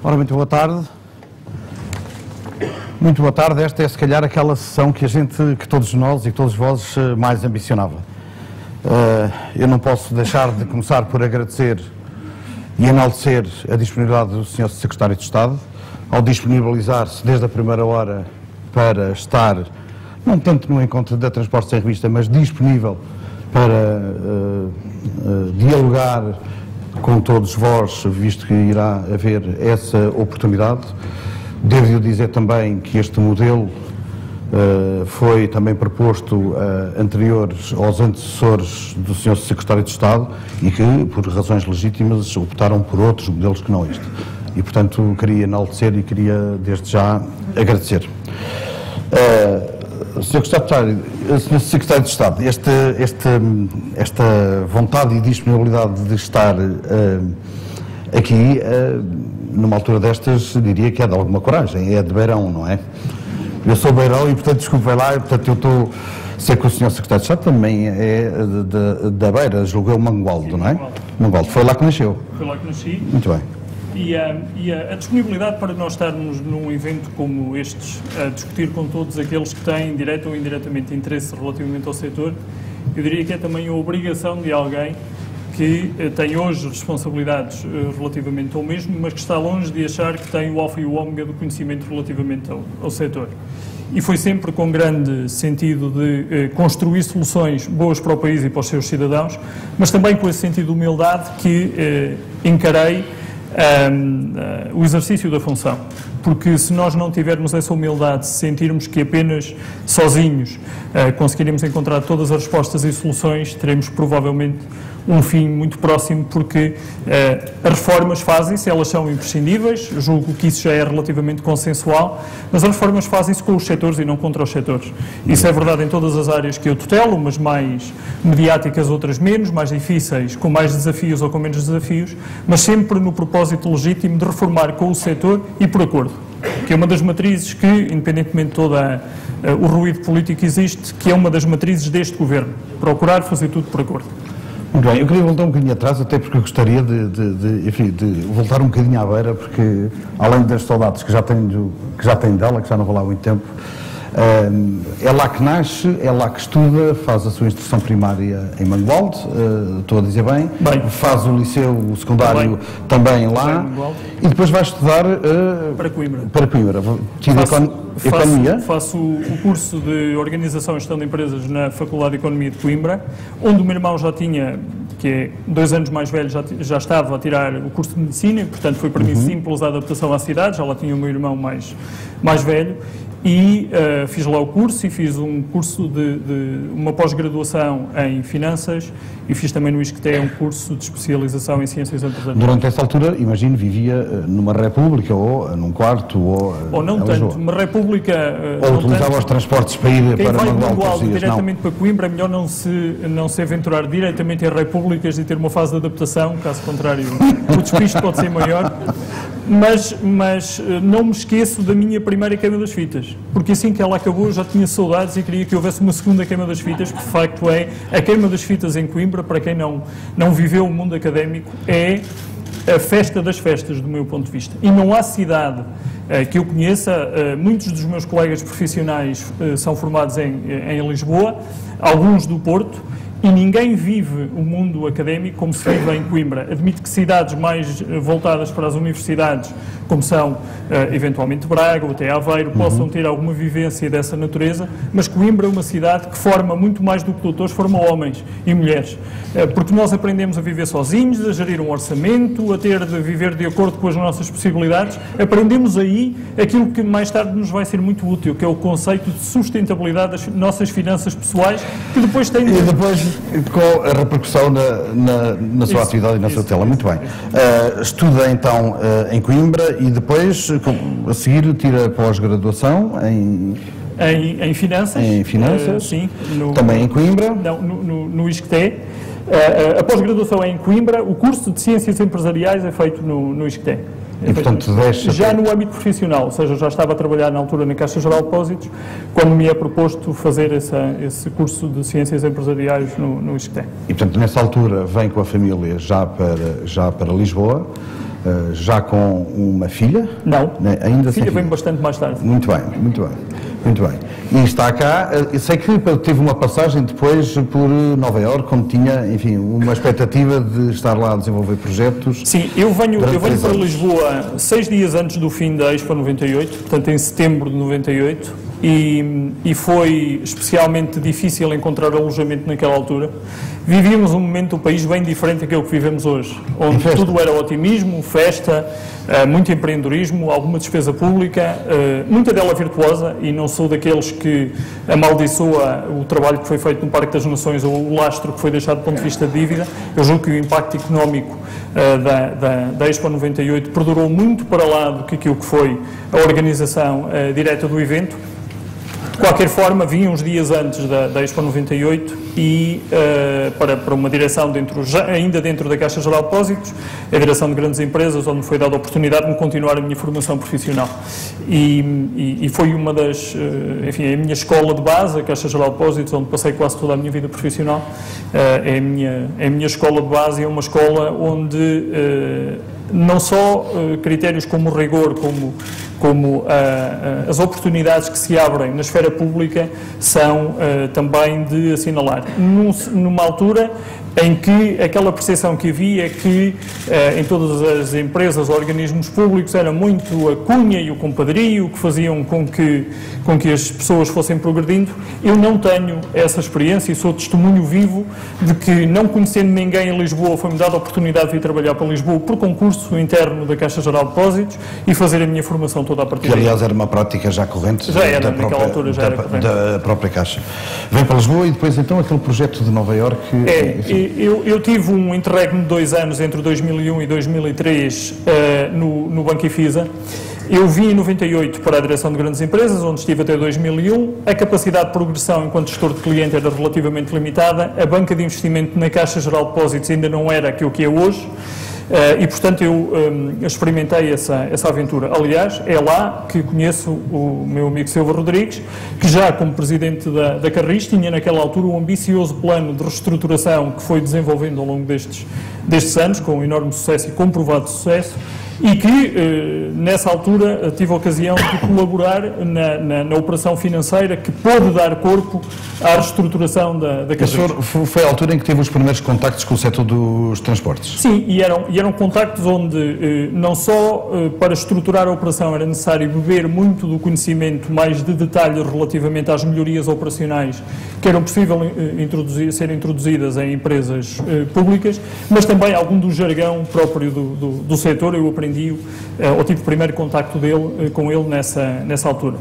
Ora, muito boa tarde. Muito boa tarde. Esta é, se calhar, aquela sessão que todos nós e todos vós mais ambicionava. Eu não posso deixar de começar por agradecer e enaltecer a disponibilidade do Sr. Secretário de Estado ao disponibilizar-se desde a primeira hora para estar, não tanto no encontro da Transporte Sem Revista, mas disponível para dialogar com todos vós, visto que irá haver essa oportunidade. Devo dizer também que este modelo foi também proposto anteriores aos antecessores do Sr. Secretário de Estado e que, por razões legítimas, optaram por outros modelos que não este. E, portanto, queria enaltecer e queria, desde já, agradecer. Sr. Secretário de Estado, esta vontade e disponibilidade de estar aqui, numa altura destas, diria que é de alguma coragem, é de Beirão, não é? Eu sou Beirão e, portanto, desculpem lá, portanto, eu estou... Sei que o Sr. Secretário de Estado também é da Beira, julguei o Mangualdo, não é? Mangualdo, foi lá que nasceu. Foi lá que nasci. Muito bem. E a disponibilidade para nós estarmos num evento como estes, a discutir com todos aqueles que têm, direto ou indiretamente, interesse relativamente ao setor, eu diria que é também a obrigação de alguém que tem hoje responsabilidades relativamente ao mesmo, mas que está longe de achar que tem o alfa e o ômega do conhecimento relativamente ao setor. E foi sempre com grande sentido de construir soluções boas para o país e para os seus cidadãos, mas também com esse sentido de humildade que encarei o exercício da função. Porque se nós não tivermos essa humildade, se sentirmos que apenas sozinhos conseguiremos encontrar todas as respostas e soluções, teremos provavelmente um fim muito próximo, porque as reformas fazem-se, elas são imprescindíveis, julgo que isso já é relativamente consensual, mas as reformas fazem-se com os setores e não contra os setores. Isso é verdade em todas as áreas que eu tutelo, umas mais mediáticas, outras menos, mais difíceis, com mais desafios ou com menos desafios, mas sempre no propósito legítimo de reformar com o setor e por acordo, que é uma das matrizes que, independentemente de todo o ruído político que existe, que é uma das matrizes deste Governo, procurar fazer tudo por acordo. Muito bem, eu queria voltar um bocadinho atrás, até porque eu gostaria de voltar um bocadinho à Beira, porque além das saudades que já tenho dela, que já não vou lá há muito tempo, é lá que nasce, é lá que estuda, faz a sua instrução primária em Mangualde, estou a dizer bem, faz o liceu o secundário também lá, e depois vai estudar para Coimbra. Para Coimbra. Economia? Faço o curso de Organização e Gestão de Empresas na Faculdade de Economia de Coimbra, onde o meu irmão já tinha, que é 2 anos mais velho, já estava a tirar o curso de Medicina, e, portanto, foi para mim simples a adaptação à cidade, já lá tinha o meu irmão mais velho, e fiz lá o curso e fiz um curso de uma pós-graduação em Finanças e fiz também no ISCTE um curso de especialização em Ciências Empresariais. Durante essa altura, imagino, vivia numa república ou num quarto ou não tanto, uma república... ou utilizava os transportes para ir para Mangualde diretamente para Coimbra, é melhor não se aventurar diretamente em repúblicas e ter uma fase de adaptação, caso contrário o despiste pode ser maior. Mas não me esqueço da minha primeira queima das fitas, porque assim que ela acabou eu já tinha saudades e queria que houvesse uma segunda queima das fitas, porque de facto a queima das fitas em Coimbra, para quem não viveu o mundo académico, é a festa das festas do meu ponto de vista. E não há cidade que eu conheça, muitos dos meus colegas profissionais são formados em Lisboa, alguns do Porto, e ninguém vive o mundo académico como se vive em Coimbra. Admito que cidades mais voltadas para as universidades, como são eventualmente Braga ou até Aveiro, possam ter alguma vivência dessa natureza, mas Coimbra é uma cidade que forma muito mais do que doutores, forma homens e mulheres. Porque nós aprendemos a viver sozinhos, a gerir um orçamento, a ter de viver de acordo com as nossas possibilidades. Aprendemos aí aquilo que mais tarde nos vai ser muito útil, que é o conceito de sustentabilidade das nossas finanças pessoais, que depois tem... E depois com a repercussão na sua atividade e na sua tutela. Muito bem. Estuda então em Coimbra e depois, a seguir, tira pós-graduação em Finanças. Em Finanças. Sim. Também em Coimbra. Não, no ISCTE. A pós-graduação é em Coimbra, o curso de Ciências Empresariais é feito no ISCTE. E, portanto, já no âmbito profissional, ou seja, já estava a trabalhar na altura na Caixa Geral de Depósitos, quando me é proposto fazer esse curso de Ciências Empresariais no ISCTE. E, portanto, nessa altura vem com a família já para Lisboa, já com uma filha? Não, ainda a filha vem bastante mais tarde. Muito bem, muito bem, muito bem. E está cá, eu sei que teve uma passagem depois por Nova Iorque, onde tinha, enfim, uma expectativa de estar lá a desenvolver projetos. Sim, eu venho para Lisboa 6 dias antes do fim da Expo 98, portanto em setembro de 98, e foi especialmente difícil encontrar alojamento naquela altura. Vivíamos um momento do país bem diferente daquele que vivemos hoje, onde tudo era otimismo, festa, muito empreendedorismo, alguma despesa pública, muita dela virtuosa, e não sou daqueles que amaldiçoa o trabalho que foi feito no Parque das Nações ou o lastro que foi deixado do ponto de vista de dívida. Eu julgo que o impacto económico da Expo 98 perdurou muito para lá do que aquilo que foi a organização direta do evento. De qualquer forma, vim uns dias antes da Expo 98 e para uma direção ainda dentro da Caixa Geral de Depósitos, a direção de grandes empresas, onde me foi dada a oportunidade de me continuar a minha formação profissional. E foi uma das, enfim, a minha escola de base, a Caixa Geral de Depósitos, onde passei quase toda a minha vida profissional, é a minha escola de base, é uma escola onde não só critérios como o rigor, como as oportunidades que se abrem na esfera pública são também de assinalar. Numa altura em que aquela percepção que havia é que em todas as empresas ou organismos públicos era muito a cunha e o compadrio que faziam com que as pessoas fossem progredindo. Eu não tenho essa experiência e sou testemunho vivo de que, não conhecendo ninguém em Lisboa, foi-me dada a oportunidade de ir trabalhar para Lisboa por concurso interno da Caixa Geral de Depósitos e fazer a minha formação toda a partir daí. Que, aliás, era uma prática já corrente. Já era, naquela altura já era corrente. Da própria Caixa. Vem para Lisboa e depois, então, aquele projeto de Nova Iorque... Eu tive um interregno de 2 anos entre 2001 e 2003 no Banco Ifisa. Eu vim em 98 para a direção de grandes empresas, onde estive até 2001. A capacidade de progressão enquanto gestor de cliente era relativamente limitada. A banca de investimento na Caixa Geral de Depósitos ainda não era aquilo que é hoje. E, portanto, eu experimentei essa aventura. Aliás, é lá que conheço o meu amigo Silva Rodrigues, que já como presidente da Carris tinha naquela altura um ambicioso plano de reestruturação que foi desenvolvendo ao longo destes anos, com enorme sucesso e comprovado sucesso, e que, nessa altura, tive a ocasião de colaborar na operação financeira que pôde dar corpo à reestruturação da Carris. Foi a altura em que teve os primeiros contactos com o setor dos transportes? Sim, e eram contactos onde não só para estruturar a operação era necessário beber muito do conhecimento mais de detalhe relativamente às melhorias operacionais que eram possível serem introduzidas em empresas públicas, mas também algum do jargão próprio do setor. Eu aprendi, ou tive o primeiro contacto com ele nessa altura.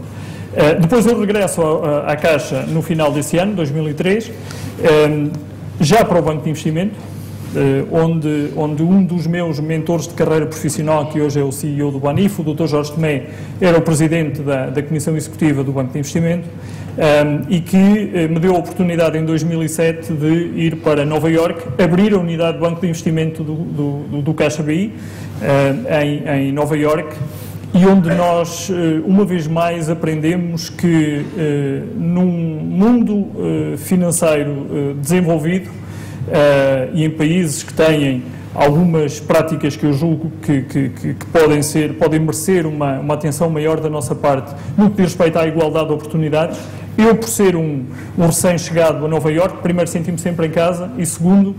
Depois eu regresso à Caixa no final desse ano, 2003, já para o Banco de Investimento, onde um dos meus mentores de carreira profissional, que hoje é o CEO do Banif, o Dr. Jorge Tomé, era o presidente da Comissão Executiva do Banco de Investimento, e que me deu a oportunidade em 2007 de ir para Nova Iorque, abrir a unidade de Banco de Investimento do Caixa BI em Nova Iorque, e onde nós, uma vez mais, aprendemos que num mundo financeiro desenvolvido e em países que têm algumas práticas que eu julgo que podem merecer uma atenção maior da nossa parte no que diz respeito à igualdade de oportunidades. Eu, por ser um recém-chegado a Nova Iorque, primeiro senti-me sempre em casa e, segundo,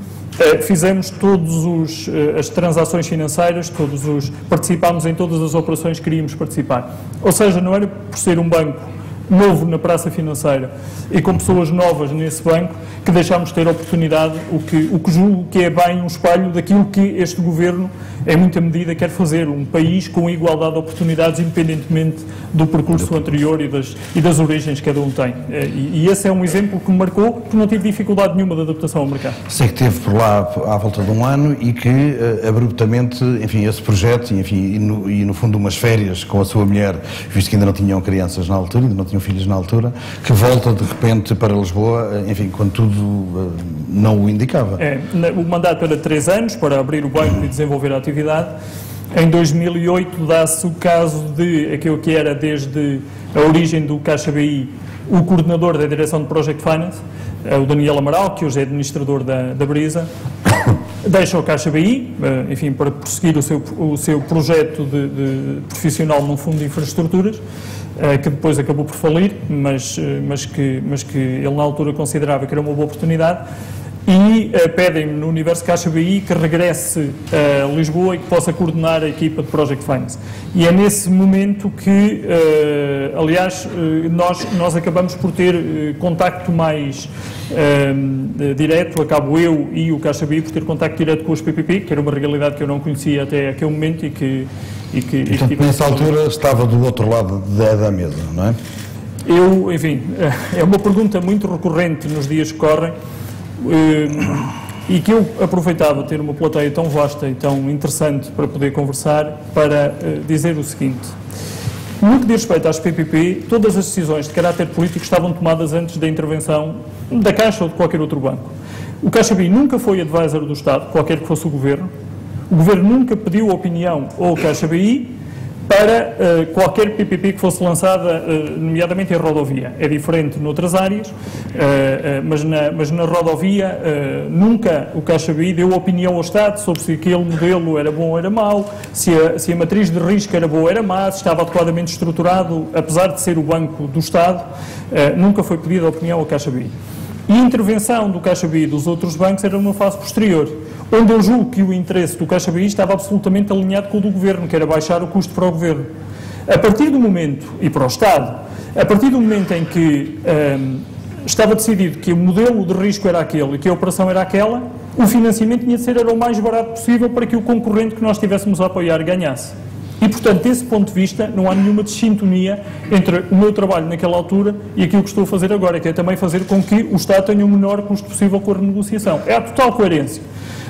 fizemos todas as transações financeiras, participámos em todas as operações que queríamos participar. Ou seja, não era por ser um banco novo na praça financeira e com pessoas novas nesse banco que deixámos de ter oportunidade, o que julgo que é bem um espelho daquilo que este Governo, em muita medida, quer fazer, um país com igualdade de oportunidades, independentemente do percurso anterior e das origens que cada um tem. E esse é um exemplo que me marcou, que não tive dificuldade nenhuma de adaptação ao mercado. Sei que esteve por lá à volta de um ano e que, abruptamente, enfim, esse projeto, enfim, e no fundo umas férias com a sua mulher, visto que ainda não tinham crianças na altura, ainda não tinham filhos na altura, que volta de repente para Lisboa, enfim, quando tudo não o indicava. O mandato era 3 anos para abrir o banco e desenvolver a atividade. Em 2008 dá-se o caso de aquilo que era desde a origem do Caixa BI o coordenador da direção de Project Finance, o Daniel Amaral, que hoje é administrador da Brisa, deixa o Caixa BI, enfim, para prosseguir o seu projeto de profissional num fundo de infraestruturas, que depois acabou por falir, mas que ele na altura considerava que era uma boa oportunidade, e pedem-me no universo Caixa BI que regresse a Lisboa e que possa coordenar a equipa de Project Finance. E é nesse momento que, aliás, nós acabamos por ter contacto mais direto, acabo eu e o Caixa BI por ter contacto direto com os PPP, que era uma realidade que eu não conhecia até aquele momento e que nessa altura estava do outro lado da mesa, não é? Enfim, é uma pergunta muito recorrente nos dias que correm, e que eu aproveitava ter uma plateia tão vasta e tão interessante para poder conversar, para dizer o seguinte: no que diz respeito às PPP, todas as decisões de caráter político estavam tomadas antes da intervenção da Caixa ou de qualquer outro banco. O Caixa BI nunca foi advisor do Estado, qualquer que fosse o Governo nunca pediu opinião ao Caixa BI para qualquer PPP que fosse lançada, nomeadamente em rodovia. É diferente noutras áreas, mas na rodovia nunca o Caixa BI deu opinião ao Estado sobre se aquele modelo era bom ou era mau, se a matriz de risco era boa ou era má, se estava adequadamente estruturado, apesar de ser o Banco do Estado, nunca foi pedida opinião ao Caixa BI. E a intervenção do Caixa BI e dos outros bancos era numa fase posterior, onde eu julgo que o interesse do Caixa BI estava absolutamente alinhado com o do Governo, que era baixar o custo para o Governo. A partir do momento, e para o Estado, a partir do momento em que estava decidido que o modelo de risco era aquele e que a operação era aquela, o financiamento tinha de ser o mais barato possível para que o concorrente que nós estivéssemos a apoiar ganhasse. E, portanto, desse ponto de vista, não há nenhuma desintonia entre o meu trabalho naquela altura e aquilo que estou a fazer agora, que é também fazer com que o Estado tenha o menor custo possível com a renegociação. É a total coerência.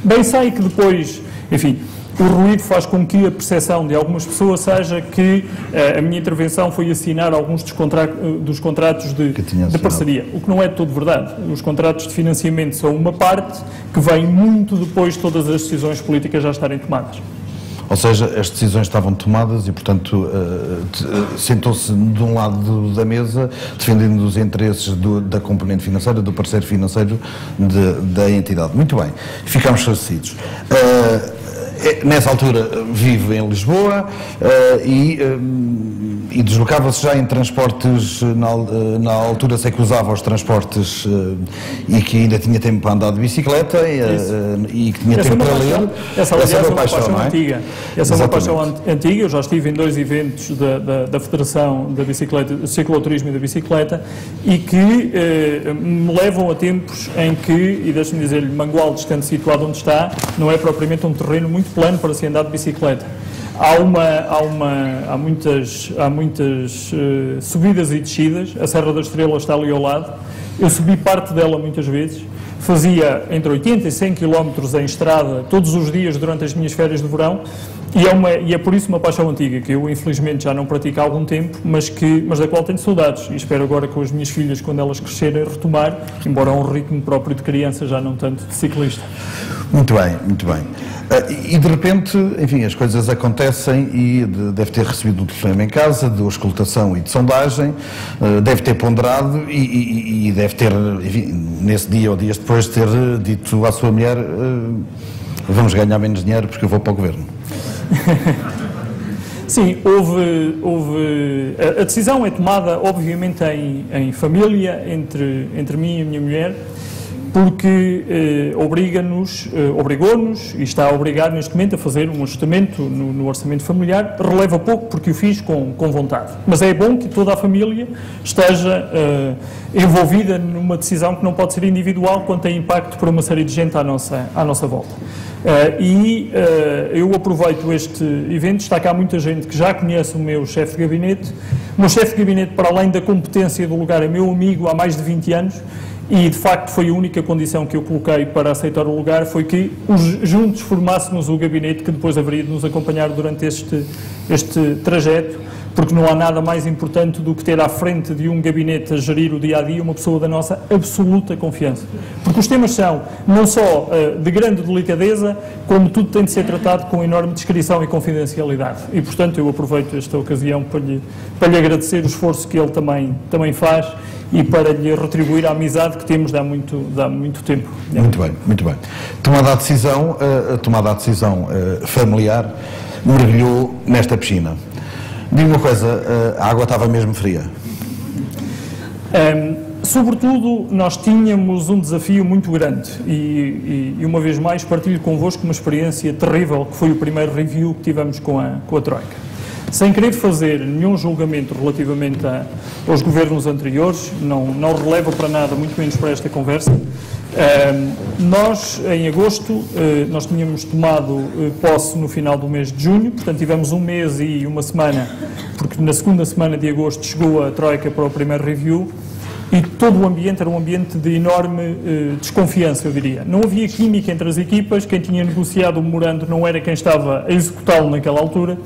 Bem sei que depois, enfim, o ruído faz com que a percepção de algumas pessoas seja que a minha intervenção foi assinar alguns dos contratos de parceria, o que não é de todo verdade. Os contratos de financiamento são uma parte que vem muito depois de todas as decisões políticas já estarem tomadas. Ou seja, as decisões estavam tomadas e, portanto, sentou-se de um lado da mesa, defendendo os interesses da componente financeira, do parceiro financeiro da entidade. Muito bem, ficamos esclarecidos. Nessa altura vive em Lisboa e deslocava-se já em transportes, na altura sei que usava os transportes e que ainda tinha tempo para andar de bicicleta e que tinha tempo para ler. Essa aliás é uma paixão antiga. Essa é uma paixão antiga, eu já estive em 2 eventos da Federação da Bicicleta, do Cicloturismo e da Bicicleta, e que me levam a tempos em que, e deixe-me dizer-lhe, Mangualde, estando situado onde está, não é propriamente um terreno muito plano para se andar de bicicleta. Há muitas subidas e descidas, a Serra da Estrela está ali ao lado, eu subi parte dela muitas vezes, fazia entre 80 e 100 km em estrada todos os dias durante as minhas férias de verão, e é por isso uma paixão antiga, que eu infelizmente já não pratico há algum tempo, mas da qual tenho saudades, e espero agora com as minhas filhas, quando elas crescerem, retomar, embora a um ritmo próprio de criança, já não tanto de ciclista. Muito bem, muito bem. E de repente, enfim, as coisas acontecem e deve ter recebido um telefonema em casa de auscultação e de sondagem, deve ter ponderado e deve ter, enfim, nesse dia ou dias depois, ter dito à sua mulher: vamos ganhar menos dinheiro porque eu vou para o Governo. Sim, houve a decisão é tomada, obviamente, em família, entre mim e a minha mulher, porque obrigou-nos e está a obrigar neste momento a fazer um ajustamento no orçamento familiar. Releva pouco porque o fiz com vontade, mas é bom que toda a família esteja envolvida numa decisão que não pode ser individual quando tem impacto para uma série de gente à nossa volta. Eu aproveito este evento, está cá muita gente que já conhece o meu chefe de gabinete. O meu chefe de gabinete, para além da competência do lugar, é meu amigo há mais de 20 anos, e de facto foi a única condição que eu coloquei para aceitar o lugar, foi que juntos formássemos o gabinete que depois haveria de nos acompanhar durante este trajeto, porque não há nada mais importante do que ter à frente de um gabinete a gerir o dia-a-dia uma pessoa da nossa absoluta confiança. Porque os temas são não só de grande delicadeza, como tudo tem de ser tratado com enorme discrição e confidencialidade. E, portanto, eu aproveito esta ocasião para lhe agradecer o esforço que ele também faz e para lhe retribuir a amizade que temos de há muito tempo. Muito bem, muito bem. Tomada a decisão familiar, mergulhou nesta piscina. Diga uma coisa, a água estava mesmo fria? Sobretudo, nós tínhamos um desafio muito grande e uma vez mais partilho convosco uma experiência terrível que foi o primeiro review que tivemos com a Troika. Sem querer fazer nenhum julgamento relativamente aos governos anteriores, não releva para nada, muito menos para esta conversa. Nós, em agosto, nós tínhamos tomado posse no final do mês de junho, portanto tivemos um mês e uma semana, porque na segunda semana de agosto chegou a Troika para o primeiro review e todo o ambiente era um ambiente de enorme desconfiança, eu diria. Não havia química entre as equipas, quem tinha negociado o memorando não era quem estava a executá-lo naquela altura.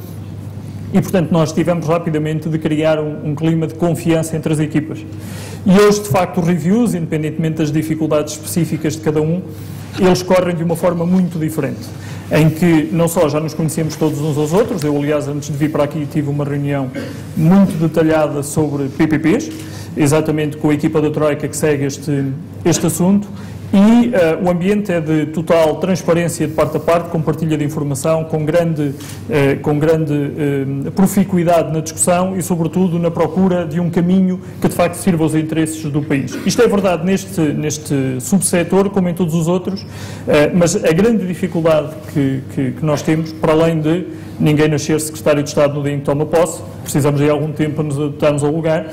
E, portanto, nós tivemos rapidamente de criar um clima de confiança entre as equipas. E hoje, de facto, os reviews, independentemente das dificuldades específicas de cada um, eles correm de uma forma muito diferente, em que não só já nos conhecemos todos uns aos outros, eu, aliás, antes de vir para aqui tive uma reunião muito detalhada sobre PPPs, exatamente com a equipa da Troika que segue este assunto, e o ambiente é de total transparência de parte a parte, com partilha de informação, com grande proficuidade na discussão e, sobretudo, na procura de um caminho que, de facto, sirva aos interesses do país. Isto é verdade neste subsetor, como em todos os outros, mas a grande dificuldade que nós temos, para além de ninguém nascer secretário de Estado no dia em que toma posse, precisamos de algum tempo para nos adaptarmos ao lugar,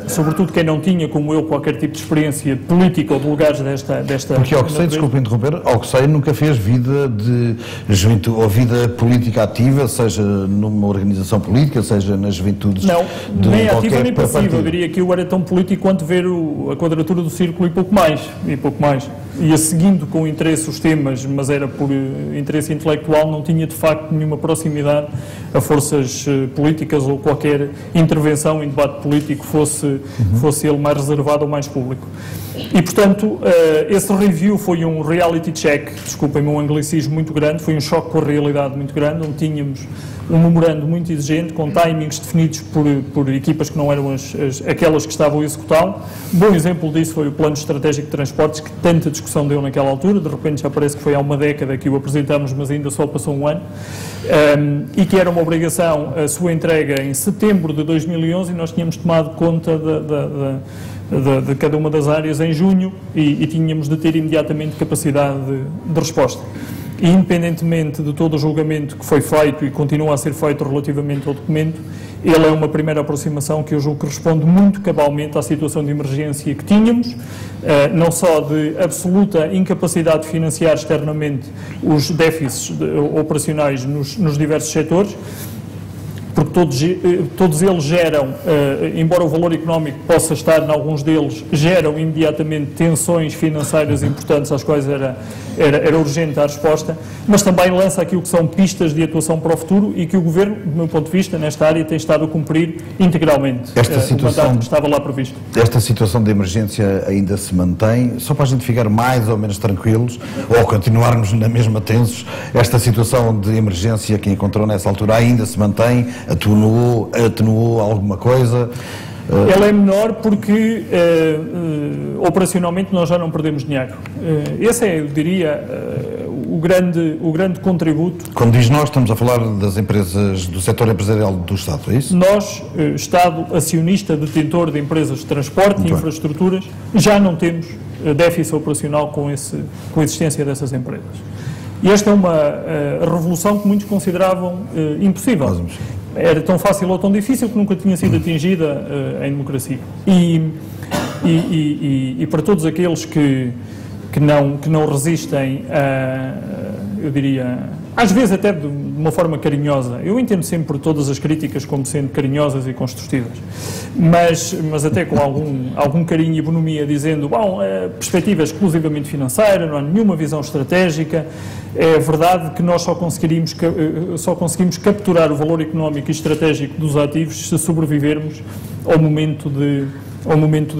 sobretudo quem não tinha, como eu, qualquer tipo de experiência política ou de lugares desta... Porque, ao que sei, desculpe interromper, ao que sei, nunca fez vida de juventude ou vida política ativa, seja numa organização política, seja nas juventudes... Não, nem ativa nem passiva. Eu diria que eu era tão político quanto ver a quadratura do círculo e pouco mais. Ia seguindo com interesse os temas, mas era por interesse intelectual, não tinha de facto nenhuma proximidade a forças políticas ou qualquer intervenção em debate político fosse ele mais reservado ou mais público. E, portanto, esse review foi um reality check, desculpem-me um anglicismo muito grande, foi um choque com a realidade muito grande, onde tínhamos um memorando muito exigente, com timings definidos por equipas que não eram aquelas que estavam a executá-lo. Um bom exemplo disso foi o Plano Estratégico de Transportes, que tanta discussão deu naquela altura, de repente já parece que foi há uma década que o apresentámos, mas ainda só passou um ano, e que era uma obrigação a sua entrega em setembro de 2011, e nós tínhamos tomado conta de cada uma das áreas em junho e tínhamos de ter imediatamente capacidade de resposta. E, independentemente de todo o julgamento que foi feito e continua a ser feito relativamente ao documento, ele é uma primeira aproximação que eu julgo que responde muito cabalmente à situação de emergência que tínhamos, não só de absoluta incapacidade de financiar externamente os déficits operacionais nos diversos setores, porque todos eles geram, embora o valor económico possa estar em alguns deles, geram imediatamente tensões financeiras importantes às quais era urgente a resposta, mas também lança aquilo que são pistas de atuação para o futuro e que o Governo, do meu ponto de vista, nesta área tem estado a cumprir integralmente o mandato que estava lá previsto. Esta situação de emergência ainda se mantém, só para a gente ficar mais ou menos tranquilos, ou continuarmos na mesma tensos, esta situação de emergência que encontrou nessa altura ainda se mantém? Atenuou alguma coisa? Ela é menor porque operacionalmente nós já não perdemos dinheiro. Esse é, eu diria, o grande contributo. Quando diz nós, estamos a falar das empresas do setor empresarial do Estado, é isso? Nós, Estado acionista, detentor de empresas de transporte e infraestruturas, já não temos déficit operacional com a existência dessas empresas. E esta é uma revolução que muitos consideravam impossível. Era tão fácil ou tão difícil que nunca tinha sido atingida em democracia. E para todos aqueles que que não resistem a, eu diria, às vezes até de uma forma carinhosa. Eu entendo sempre todas as críticas como sendo carinhosas e construtivas, mas até com algum carinho e bonomia, dizendo, bom, a perspectiva é exclusivamente financeira, não há nenhuma visão estratégica. É verdade que nós só conseguimos capturar o valor económico e estratégico dos ativos se sobrevivermos ao momento de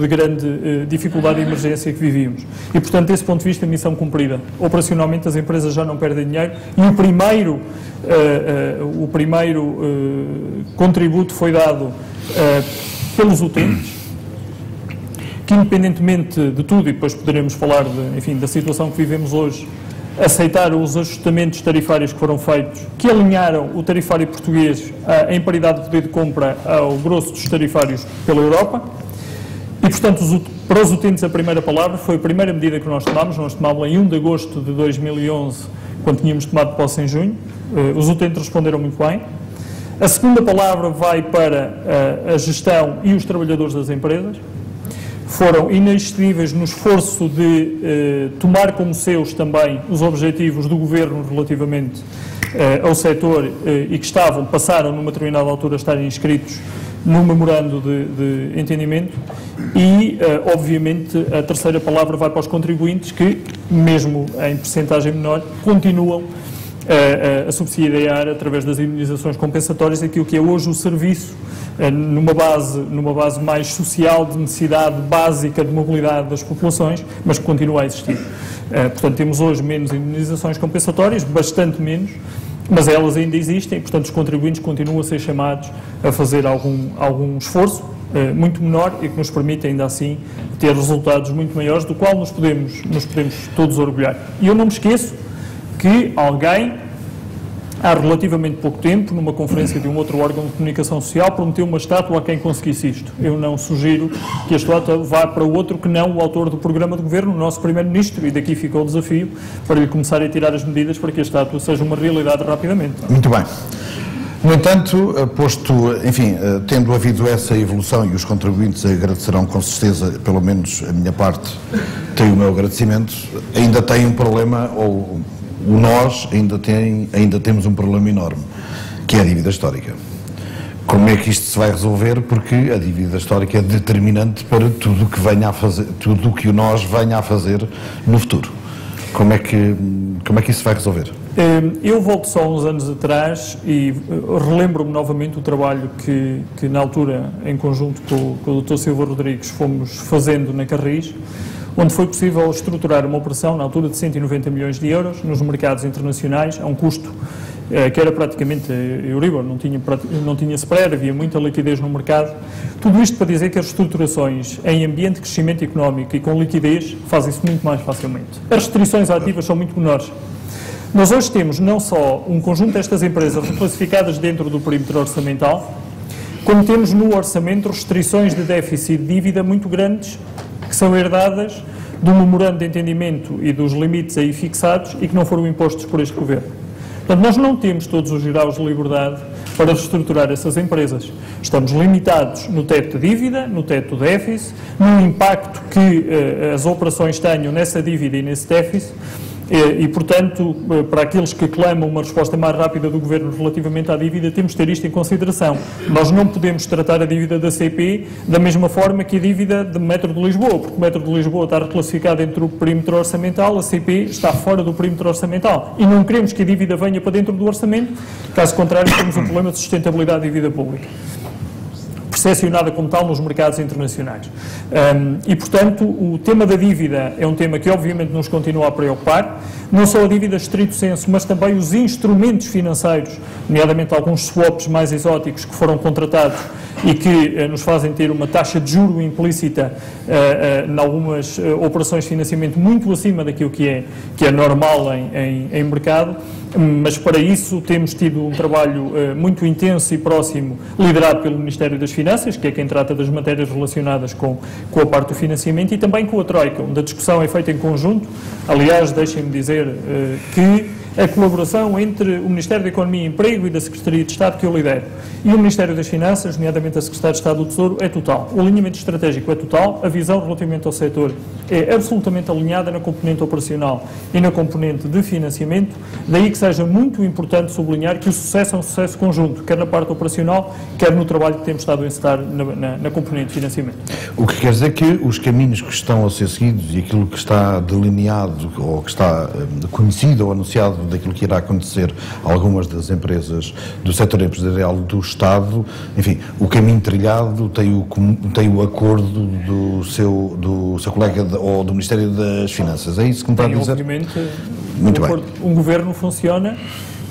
grande dificuldade e emergência que vivíamos. E, portanto, desse ponto de vista, missão cumprida. Operacionalmente, as empresas já não perdem dinheiro e o primeiro contributo foi dado pelos utentes, que, independentemente de tudo, e depois poderemos falar da situação que vivemos hoje, aceitaram os ajustamentos tarifários que foram feitos, que alinharam o tarifário português em paridade de poder de compra ao grosso dos tarifários pela Europa. E, portanto, para os utentes a primeira palavra foi a primeira medida que nós tomámos em 1 de agosto de 2011, quando tínhamos tomado posse em junho. Os utentes responderam muito bem. A segunda palavra vai para a gestão e os trabalhadores das empresas. Foram inexcedíveis no esforço de tomar como seus também os objetivos do Governo relativamente ao setor e que passaram numa determinada altura a estarem inscritos no memorando de entendimento e, obviamente, a terceira palavra vai para os contribuintes que, mesmo em percentagem menor, continuam a subsidiar, através das indemnizações compensatórias, aquilo que é hoje o serviço, numa base mais social, de necessidade básica de mobilidade das populações, mas que continua a existir. Portanto, temos hoje menos indemnizações compensatórias, bastante menos, mas elas ainda existem e, portanto, os contribuintes continuam a ser chamados a fazer algum esforço, muito menor e que nos permite, ainda assim, ter resultados muito maiores, do qual nos podemos todos orgulhar. E eu não me esqueço que alguém, há relativamente pouco tempo, numa conferência de um outro órgão de comunicação social, prometeu uma estátua a quem conseguisse isto. Eu não sugiro que a estátua vá para o outro que não o autor do programa de governo, o nosso Primeiro-Ministro, e daqui fica o desafio para lhe começar a tirar as medidas para que a estátua seja uma realidade rapidamente. Muito bem. No entanto, tendo havido essa evolução, e os contribuintes agradecerão com certeza, pelo menos a minha parte, tem o meu agradecimento, ainda tem um problema, nós ainda temos um problema enorme, que é a dívida histórica. Como é que isto se vai resolver? Porque a dívida histórica é determinante para tudo o que o nós venha a fazer no futuro. Como é que isso se vai resolver? Eu volto só uns anos atrás e relembro-me novamente o trabalho que na altura, em conjunto com o Dr. Silva Rodrigues, fomos fazendo na Carris, onde foi possível estruturar uma operação na altura de 190 milhões de euros nos mercados internacionais, a um custo que era praticamente Euribor, não tinha spread, havia muita liquidez no mercado. Tudo isto para dizer que as reestruturações em ambiente de crescimento económico e com liquidez fazem-se muito mais facilmente. As restrições ativas são muito menores. Nós hoje temos não só um conjunto destas empresas reclassificadas dentro do perímetro orçamental, como temos no orçamento restrições de déficit e de dívida muito grandes, que são herdadas do memorando de entendimento e dos limites aí fixados e que não foram impostos por este Governo. Portanto, nós não temos todos os graus de liberdade para reestruturar essas empresas. Estamos limitados no teto de dívida, no teto de déficit, no impacto que as operações tenham nessa dívida e nesse déficit. E, portanto, para aqueles que clamam uma resposta mais rápida do Governo relativamente à dívida, temos de ter isto em consideração. Nós não podemos tratar a dívida da CP da mesma forma que a dívida do Metro de Lisboa, porque o Metro de Lisboa está reclassificado dentro do perímetro orçamental, a CP está fora do perímetro orçamental. E não queremos que a dívida venha para dentro do orçamento, caso contrário, temos um problema de sustentabilidade da dívida pública, percepcionada como tal nos mercados internacionais. E, portanto, o tema da dívida é um tema que, obviamente, nos continua a preocupar, não só a dívida estrito senso, mas também os instrumentos financeiros, nomeadamente alguns swaps mais exóticos que foram contratados e que nos fazem ter uma taxa de juro implícita em algumas operações de financiamento muito acima daquilo que é normal em mercado, mas para isso temos tido um trabalho muito intenso e próximo, liderado pelo Ministério das Finanças, que é quem trata das matérias relacionadas com a parte do financiamento, e também com a Troika, onde a discussão é feita em conjunto. Aliás, deixem-me dizer que a colaboração entre o Ministério da Economia e Emprego e da Secretaria de Estado, que eu lidero, e o Ministério das Finanças, nomeadamente a Secretaria de Estado do Tesouro, é total. O alinhamento estratégico é total, a visão relativamente ao setor é absolutamente alinhada na componente operacional e na componente de financiamento, daí que seja muito importante sublinhar que o sucesso é um sucesso conjunto, quer na parte operacional, quer no trabalho que temos estado a encetar na componente de financiamento. O que quer dizer que os caminhos que estão a ser seguidos e aquilo que está delineado ou que está conhecido ou anunciado daquilo que irá acontecer a algumas das empresas do setor empresarial do Estado, enfim, o caminho trilhado tem o acordo do seu colega ou do Ministério das Finanças, é isso que me está a dizer? Obviamente, muito bem. Um governo funciona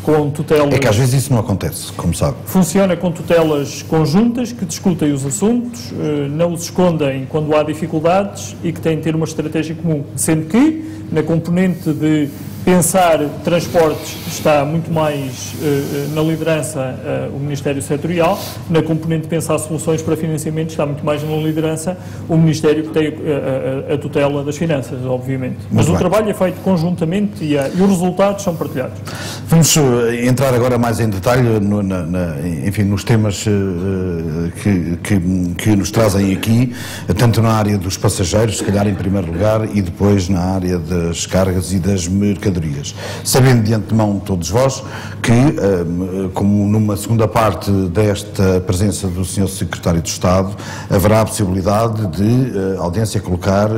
com tutelas... É que às vezes isso não acontece, como sabe. Funciona com tutelas conjuntas que discutem os assuntos, não os escondem quando há dificuldades e que têm de ter uma estratégia comum, sendo que na componente de pensar transportes está muito mais na liderança o Ministério Setorial, na componente de pensar soluções para financiamento está muito mais na liderança o Ministério que tem a tutela das finanças, obviamente. Mas o trabalho é feito conjuntamente e os resultados são partilhados. Vamos entrar agora mais em detalhe enfim, nos temas que nos trazem aqui, tanto na área dos passageiros, se calhar em primeiro lugar, e depois na área das cargas e das mercadorias. Sabendo de antemão todos vós que, como numa segunda parte desta presença do Sr. Secretário de Estado, haverá a possibilidade de a audiência colocar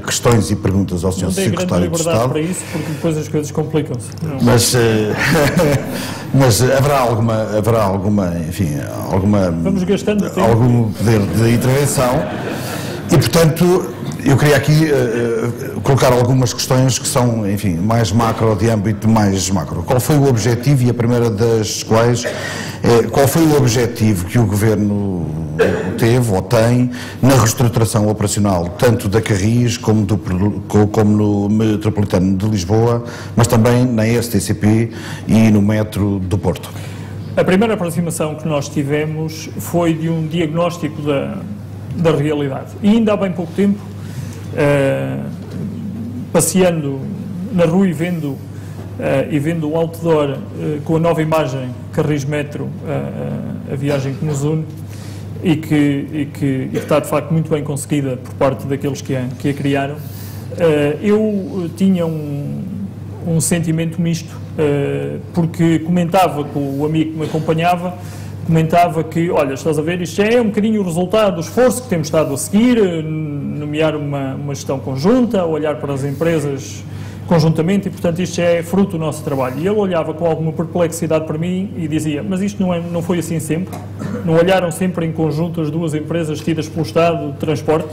questões e perguntas ao Sr. Secretário de Estado. Para isso, porque depois as coisas complicam-se. Mas haverá alguma, enfim, Vamos gastando tempo. Algum poder de intervenção e, portanto, eu queria aqui colocar algumas questões que são, enfim, mais macro, de âmbito mais macro. Qual foi o objetivo, e a primeira das quais, qual foi o objetivo que o Governo teve ou tem na reestruturação operacional, tanto da Carris como no Metropolitano de Lisboa, mas também na STCP e no Metro do Porto? A primeira aproximação que nós tivemos foi de um diagnóstico da realidade. E ainda há bem pouco tempo, passeando na rua e vendo o outdoor com a nova imagem Carris Metro, a viagem que nos une e que está de facto muito bem conseguida por parte daqueles que a criaram, eu tinha um sentimento misto, porque comentava com o amigo que me acompanhava, comentava que, olha, estás a ver, isto já é um bocadinho o resultado do esforço que temos estado a seguir, nomear uma gestão conjunta, olhar para as empresas conjuntamente e, portanto, isto já é fruto do nosso trabalho. E ele olhava com alguma perplexidade para mim e dizia, mas isto não foi assim sempre? Não olharam sempre em conjunto as duas empresas tidas pelo Estado de transporte?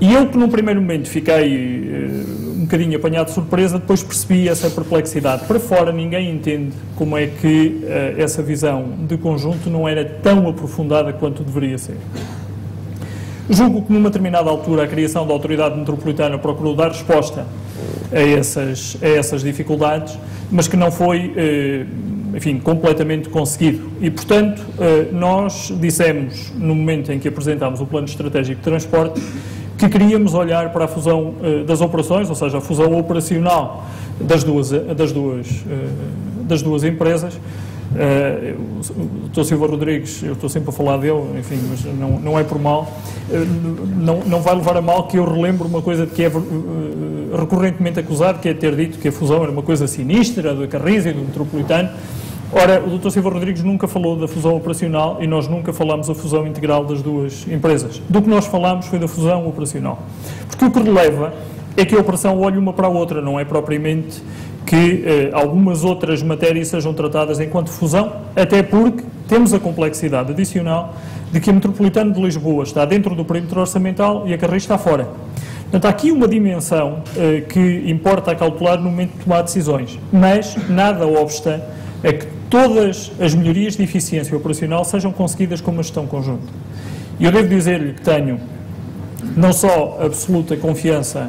E eu, que num primeiro momento fiquei um bocadinho apanhado de surpresa, depois percebi essa perplexidade. Para fora ninguém entende como é que essa visão de conjunto não era tão aprofundada quanto deveria ser. Julgo que numa determinada altura a criação da Autoridade Metropolitana procurou dar resposta a essas dificuldades, mas que não foi, enfim, completamente conseguido. E, portanto, nós dissemos, no momento em que apresentámos o Plano Estratégico de Transporte, que queríamos olhar para a fusão das operações, ou seja, a fusão operacional das duas empresas. O Dr. Silva Rodrigues, eu estou sempre a falar dele, enfim, mas não é por mal, não vai levar a mal que eu relembro uma coisa de que é recorrentemente acusado, que é ter dito que a fusão era uma coisa sinistra, da Carris e do Metropolitano. Ora, o Dr. Silva Rodrigues nunca falou da fusão operacional e nós nunca falámos da fusão integral das duas empresas. Do que nós falámos foi da fusão operacional. Porque o que releva é que a operação olhe uma para a outra, não é propriamente que algumas outras matérias sejam tratadas enquanto fusão, até porque temos a complexidade adicional de que a Metropolitana de Lisboa está dentro do perímetro orçamental e a Carris está fora. Portanto, há aqui uma dimensão que importa a calcular no momento de tomar decisões, mas nada obsta a que todas as melhorias de eficiência operacional sejam conseguidas com uma gestão conjunta. E eu devo dizer-lhe que tenho não só absoluta confiança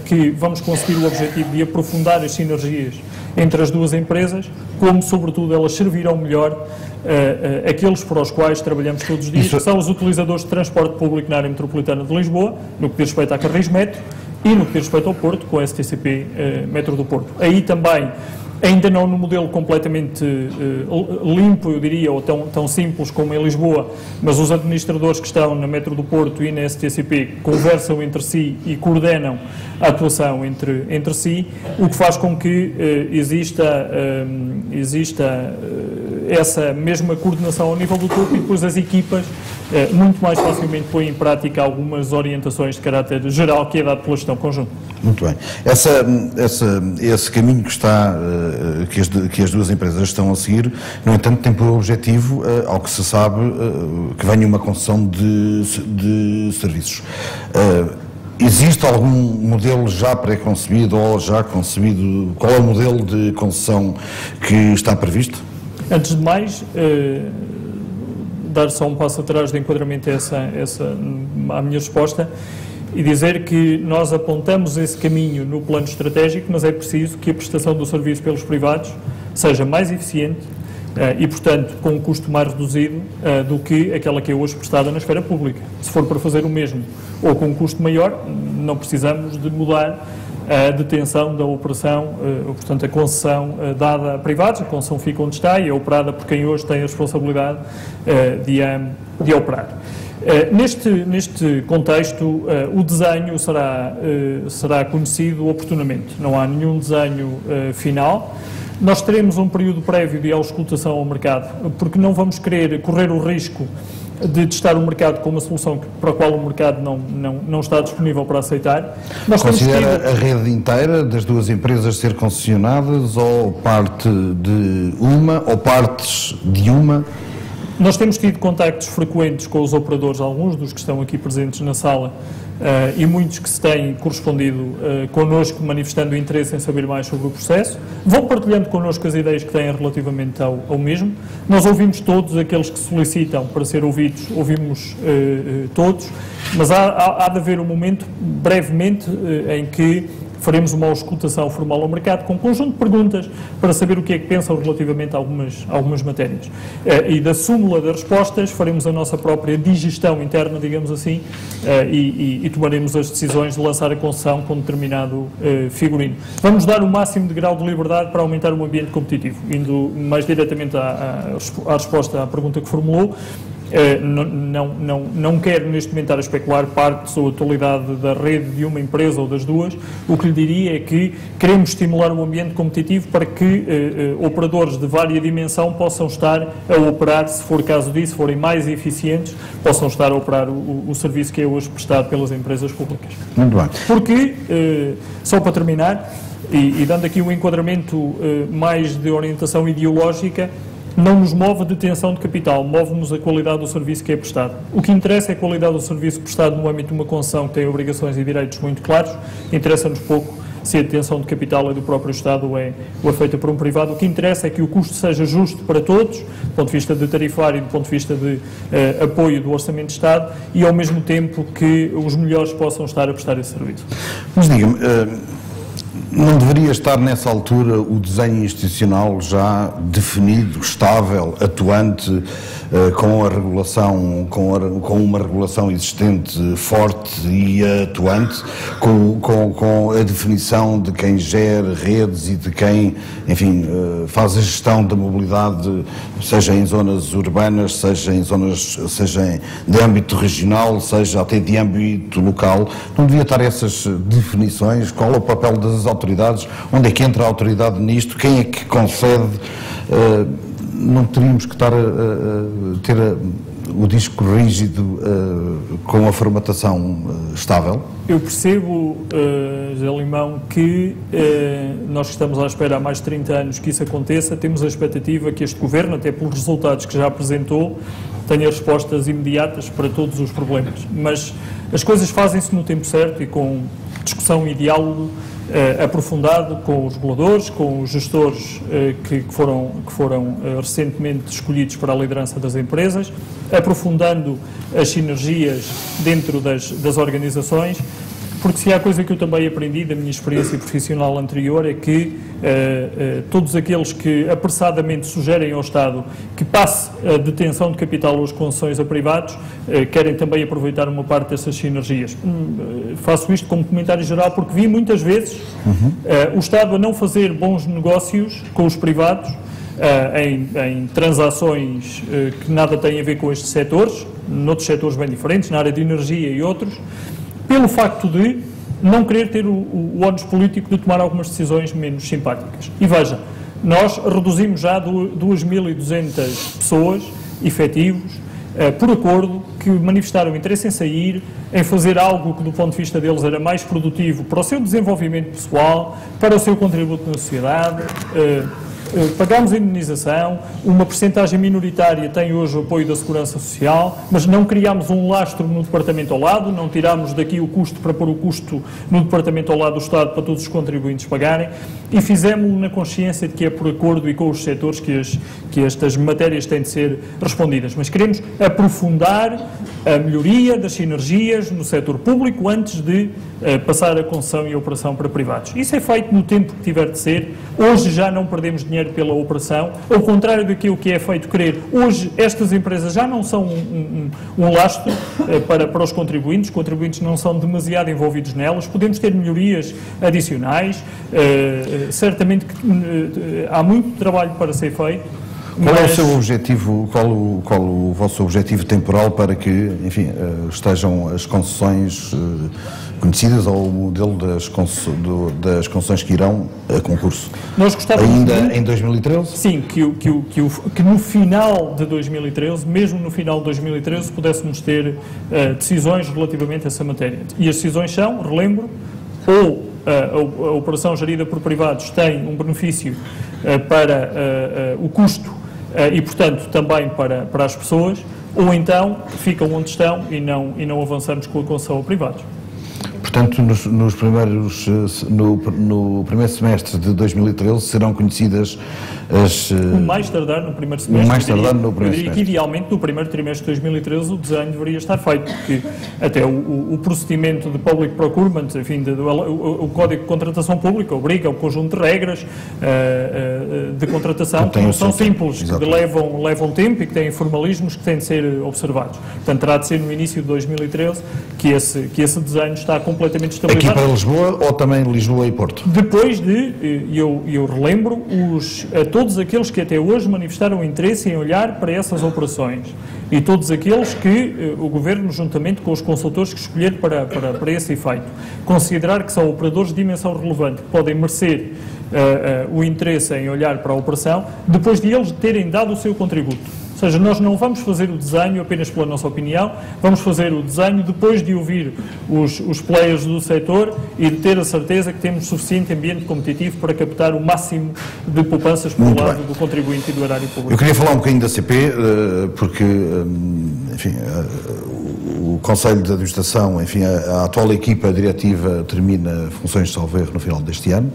que vamos conseguir o objetivo de aprofundar as sinergias entre as duas empresas, como, sobretudo, elas servirão melhor aqueles para os quais trabalhamos todos os dias, que são os utilizadores de transporte público na área metropolitana de Lisboa, no que diz respeito à Carris Metro, e no que diz respeito ao Porto, com a STCP Metro do Porto. Aí também, ainda não no modelo completamente limpo, eu diria, ou tão simples como em Lisboa, mas os administradores que estão na Metro do Porto e na STCP conversam entre si e coordenam a atuação entre si, o que faz com que exista essa mesma coordenação ao nível do topo e depois as equipas muito mais facilmente põem em prática algumas orientações de caráter geral que é dado pela gestão conjunta. Muito bem. Esse caminho que as duas empresas estão a seguir, no entanto, tem por objetivo, ao que se sabe, que venha uma concessão de serviços. Existe algum modelo já pré-concebido ou já concebido? Qual é o modelo de concessão que está previsto? Antes de mais, dar só um passo atrás de enquadramento à minha resposta e dizer que nós apontamos esse caminho no plano estratégico, mas é preciso que a prestação do serviço pelos privados seja mais eficiente e, portanto, com um custo mais reduzido do que aquela que é hoje prestada na esfera pública. Se for para fazer o mesmo ou com um custo maior, não precisamos de mudar a detenção da operação, portanto, a concessão dada a privados, a concessão fica onde está e é operada por quem hoje tem a responsabilidade de operar. Neste contexto, o desenho será conhecido oportunamente. Não há nenhum desenho final. Nós teremos um período prévio de auscultação ao mercado, porque não vamos querer correr o risco de testar o mercado com uma solução para a qual o mercado não está disponível para aceitar. Nós considera a rede inteira das duas empresas ser concessionadas ou parte de uma ou partes de uma? Nós temos tido contactos frequentes com os operadores, alguns dos que estão aqui presentes na sala, e muitos que se têm correspondido connosco, manifestando interesse em saber mais sobre o processo. Vão partilhando connosco as ideias que têm relativamente ao mesmo. Nós ouvimos todos aqueles que solicitam para ser ouvidos, ouvimos todos, mas há de haver um momento, brevemente, em que faremos uma auscultação formal ao mercado com um conjunto de perguntas para saber o que é que pensam relativamente a algumas matérias. E da súmula das respostas faremos a nossa própria digestão interna, digamos assim, e tomaremos as decisões de lançar a concessão com determinado figurino. Vamos dar o máximo de grau de liberdade para aumentar o ambiente competitivo. Indo mais diretamente à resposta à pergunta que formulou, não quero neste momento estar a especular partes ou a totalidade da rede de uma empresa ou das duas. O que lhe diria é que queremos estimular um ambiente competitivo para que operadores de vária dimensão possam estar a operar, se for caso disso, forem mais eficientes, possam estar a operar o serviço que é hoje prestado pelas empresas públicas. Muito bem. Porque, só para terminar, e dando aqui um enquadramento mais de orientação ideológica, não nos move a detenção de capital, move-nos a qualidade do serviço que é prestado. O que interessa é a qualidade do serviço prestado no âmbito de uma concessão que tem obrigações e direitos muito claros. Interessa-nos pouco se a detenção de capital é do próprio Estado ou é feita por um privado. O que interessa é que o custo seja justo para todos, do ponto de vista de tarifário e do ponto de vista de apoio do Orçamento de Estado, e ao mesmo tempo que os melhores possam estar a prestar esse serviço. Mas diga-me, não deveria estar nessa altura o desenho institucional já definido, estável, atuante, com a regulação, com uma regulação existente forte e atuante, com a definição de quem gera redes e de quem, enfim, faz a gestão da mobilidade, seja em zonas urbanas, seja de âmbito regional, seja até de âmbito local? Não devia estar essas definições? Qual é o papel das autoridades? Onde é que entra a autoridade nisto? Quem é que concede? Não teríamos que estar a ter o disco rígido com a formatação estável? Eu percebo, José Limão, que nós que estamos à espera há mais de 30 anos que isso aconteça, temos a expectativa que este Governo, até pelos resultados que já apresentou, tenha respostas imediatas para todos os problemas. Mas as coisas fazem-se no tempo certo e com discussão e diálogo aprofundado com os reguladores, com os gestores que foram recentemente escolhidos para a liderança das empresas, aprofundando as sinergias dentro das organizações porque se há coisa que eu também aprendi da minha experiência profissional anterior é que todos aqueles que apressadamente sugerem ao Estado que passe a detenção de capital ou as concessões a privados, querem também aproveitar uma parte dessas sinergias. Faço isto como comentário geral porque vi muitas vezes o Estado a não fazer bons negócios com os privados em transações que nada têm a ver com estes setores, noutros setores bem diferentes, na área de energia e outros, pelo facto de não querer ter o ónus político de tomar algumas decisões menos simpáticas. E veja, nós reduzimos já 2.200 pessoas, efetivos, por acordo, que manifestaram interesse em sair, em fazer algo que do ponto de vista deles era mais produtivo para o seu desenvolvimento pessoal, para o seu contributo na sociedade. Pagámos a indenização, uma percentagem minoritária tem hoje o apoio da Segurança Social, mas não criámos um lastro no departamento ao lado, não tirámos daqui o custo para pôr o custo no departamento ao lado do Estado para todos os contribuintes pagarem e fizemos-lo na consciência de que é por acordo e com os setores que estas matérias têm de ser respondidas. Mas queremos aprofundar a melhoria das sinergias no setor público antes de passar a concessão e a operação para privados. Isso é feito no tempo que tiver de ser. Hoje já não perdemos dinheiro pela operação, ao contrário daquilo que é feito crer. Hoje estas empresas já não são um lastro para os contribuintes não são demasiado envolvidos nelas, podemos ter melhorias adicionais, certamente que há muito trabalho para ser feito. Qual é o seu objetivo, qual o vosso objetivo temporal para que, enfim, estejam as concessões conhecidas ou o modelo das concessões que irão a concurso? Nós gostávamos ainda em 2013? Sim, que no final de 2013, mesmo no final de 2013, pudéssemos ter decisões relativamente a essa matéria. E as decisões são, relembro, ou a operação gerida por privados tem um benefício para o custo e, portanto, também para as pessoas, ou então ficam onde estão e não avançamos com a concessão a privados. Portanto, no primeiro semestre de 2013 serão conhecidas as... O mais tardar no primeiro semestre. O mais tardar no primeiro semestre. Eu diria que, idealmente, no primeiro trimestre de 2013 o desenho deveria estar feito, porque até o procedimento de public procurement, enfim, o Código de Contratação Pública obriga o conjunto de regras de contratação que não são simples, que levam tempo e que têm formalismos que têm de ser observados. Portanto, terá de ser no início de 2013 que esse desenho está completamente estabilizado. Aqui para Lisboa ou também Lisboa e Porto? Depois de, eu relembro, todos aqueles que até hoje manifestaram interesse em olhar para essas operações e todos aqueles que o Governo, juntamente com os consultores que escolher para esse efeito, considerar que são operadores de dimensão relevante, que podem merecer o interesse em olhar para a operação, depois de eles terem dado o seu contributo. Ou seja, nós não vamos fazer o desenho apenas pela nossa opinião, vamos fazer o desenho depois de ouvir os players do setor e de ter a certeza que temos suficiente ambiente competitivo para captar o máximo de poupanças por lado do contribuinte e do erário público. Eu queria falar um bocadinho da CP, porque, enfim, o Conselho de Administração, enfim, a atual equipa diretiva termina funções, salvo erro, no final deste ano,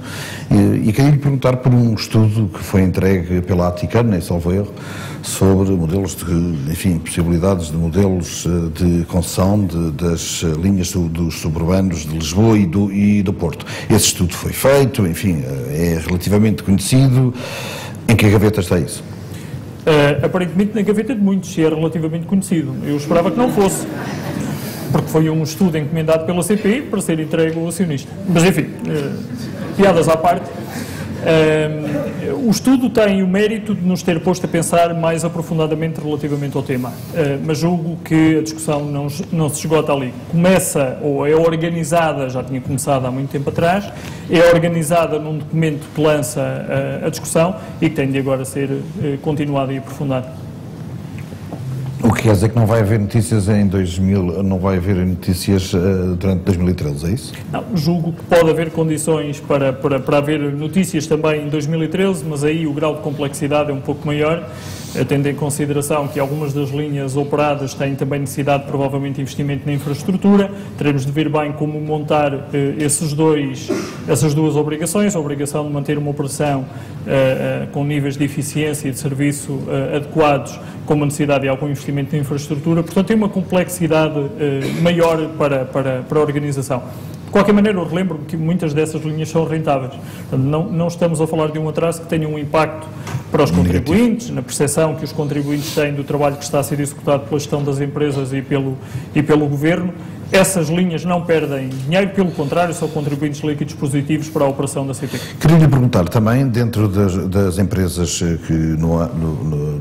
e queria lhe perguntar por um estudo que foi entregue pela Aticana, em salvo erro, sobre modelos de, enfim, possibilidades de modelos de concessão das linhas dos suburbanos de Lisboa e do Porto. Esse estudo foi feito, enfim, é relativamente conhecido. Em que gaveta está isso? Aparentemente na gaveta de muitos, se é relativamente conhecido. Eu esperava que não fosse, porque foi um estudo encomendado pela CP para ser entregue ao acionista. Mas enfim, piadas à parte. O estudo tem o mérito de nos ter posto a pensar mais aprofundadamente relativamente ao tema, mas julgo que a discussão não se esgota ali. Começa, ou é organizada, já tinha começado há muito tempo atrás, é organizada num documento que lança a discussão e que tem de agora ser continuada e aprofundada. O que quer dizer que não vai haver notícias não vai haver notícias durante 2013, é isso? Não, julgo que pode haver condições para haver notícias também em 2013, mas aí o grau de complexidade é um pouco maior, tendo em consideração que algumas das linhas operadas têm também necessidade, provavelmente, de investimento na infraestrutura. Teremos de ver bem como montar essas duas obrigações, a obrigação de manter uma operação com níveis de eficiência e de serviço adequados, com uma necessidade de algum investimento na infraestrutura. Portanto, tem uma complexidade maior para a organização. De qualquer maneira, eu relembro-me que muitas dessas linhas são rentáveis. Portanto, não estamos a falar de um atraso que tenha um impacto para os contribuintes, na percepção que os contribuintes têm do trabalho que está a ser executado pela gestão das empresas e pelo Governo. Essas linhas não perdem dinheiro, pelo contrário, são contribuintes líquidos positivos para a operação da CTT. Queria lhe perguntar também, dentro das empresas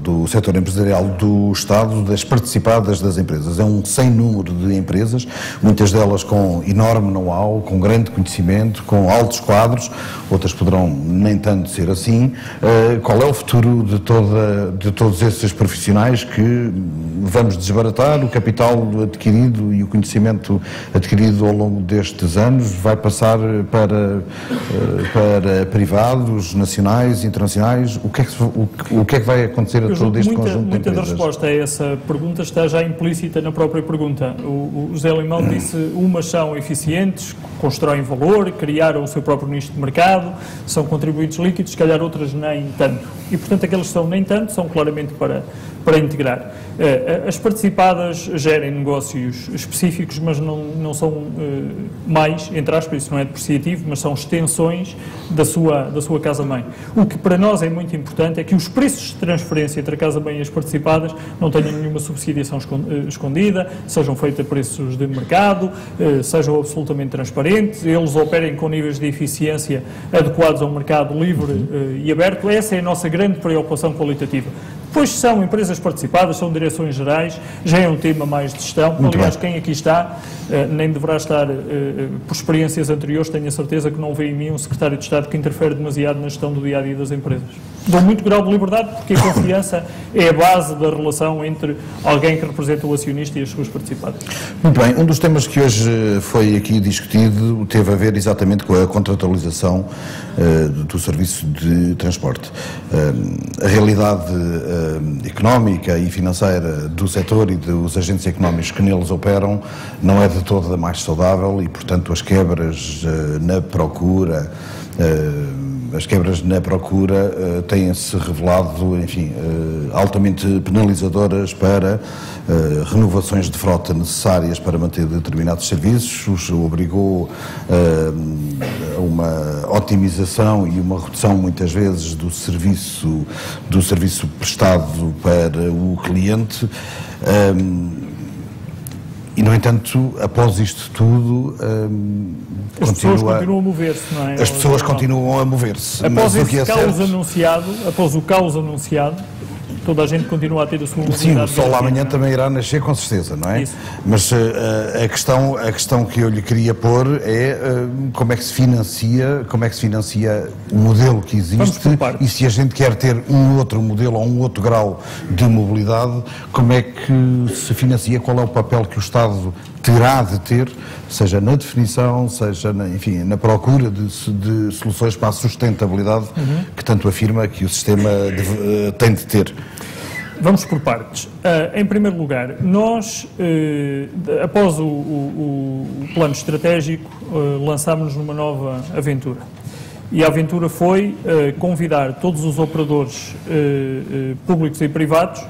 do setor empresarial do Estado, das participadas das empresas, é um sem número de empresas, muitas delas com enorme know-how, com grande conhecimento, com altos quadros, outras poderão nem tanto ser assim. Qual é o futuro de todos esses profissionais que vamos desbaratar? O capital adquirido e o conhecimento adquirido ao longo destes anos vai passar para privados, nacionais, internacionais? O que é que vai acontecer a todo este conjunto de empresas? Muita da resposta a essa pergunta está já implícita na própria pergunta. O José Limão disse: umas são eficientes, constroem valor, criaram o seu próprio nicho de mercado, são contribuintes líquidos, se calhar outras nem tanto. E, portanto, aqueles que são nem tanto são claramente para integrar. As participadas gerem negócios específicos, mas não são mais, entre aspas, isso não é depreciativo, mas são extensões da sua casa-mãe. O que para nós é muito importante é que os preços de transferência entre a casa-mãe e as participadas não tenham nenhuma subsidiação escondida, sejam feitos a preços de mercado, sejam absolutamente transparentes, eles operem com níveis de eficiência adequados a um mercado livre e aberto. Essa é a nossa grande preocupação qualitativa. Depois são empresas participadas, são direções gerais, já é um tema mais de gestão. Aliás, quem aqui está nem deverá estar, por experiências anteriores, tenho a certeza que não vê em mim um secretário de Estado que interfere demasiado na gestão do dia-a-dia das empresas. Dou muito grau de liberdade porque a confiança é a base da relação entre alguém que representa o acionista e as suas participadas. Muito bem, um dos temas que hoje foi aqui discutido teve a ver exatamente com a contratualização do serviço de transporte. A realidade económica e financeira do setor e dos agentes económicos que neles operam não é de toda mais saudável e, portanto, as quebras na procura têm-se revelado, enfim, altamente penalizadoras para renovações de frota necessárias para manter determinados serviços, obrigou a uma otimização e uma redução, muitas vezes, do serviço prestado para o cliente. E, no entanto, após isto tudo, as pessoas continuam a mover-se, não é? As pessoas continuam a mover-se. Após o caos anunciado, toda a gente continua a ter a sua mobilidade. Sim, o sol amanhã também irá nascer, com certeza, não é? Isso. Mas a questão que eu lhe queria pôr é como é que se financia o modelo que existe e se a gente quer ter um outro modelo ou um outro grau de mobilidade, como é que se financia, qual é o papel que o Estado terá de ter, seja na definição, seja na procura de soluções para a sustentabilidade que tanto afirma que o sistema tem de ter. Vamos por partes. Em primeiro lugar, nós, após o plano estratégico, lançámos-nos numa nova aventura. E a aventura foi convidar todos os operadores públicos e privados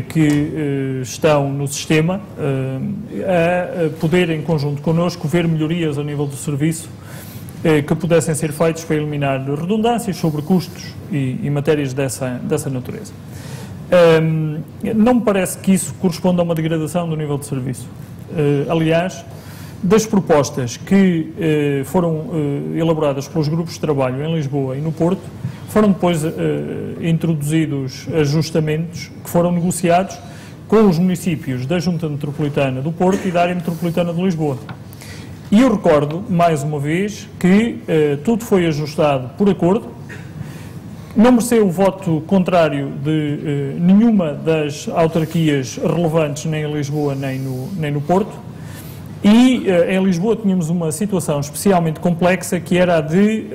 que estão no sistema a poder, em conjunto connosco, ver melhorias a nível do serviço que pudessem ser feitos para eliminar redundâncias, sobrecustos e matérias dessa natureza. Não me parece que isso corresponda a uma degradação do nível de serviço. Aliás, das propostas que foram elaboradas pelos grupos de trabalho em Lisboa e no Porto, foram depois introduzidos ajustamentos que foram negociados com os municípios da Junta Metropolitana do Porto e da Área Metropolitana de Lisboa. E eu recordo, mais uma vez, que tudo foi ajustado por acordo, não mereceu o voto contrário de nenhuma das autarquias relevantes, nem em Lisboa nem no Porto, e em Lisboa tínhamos uma situação especialmente complexa, que era a de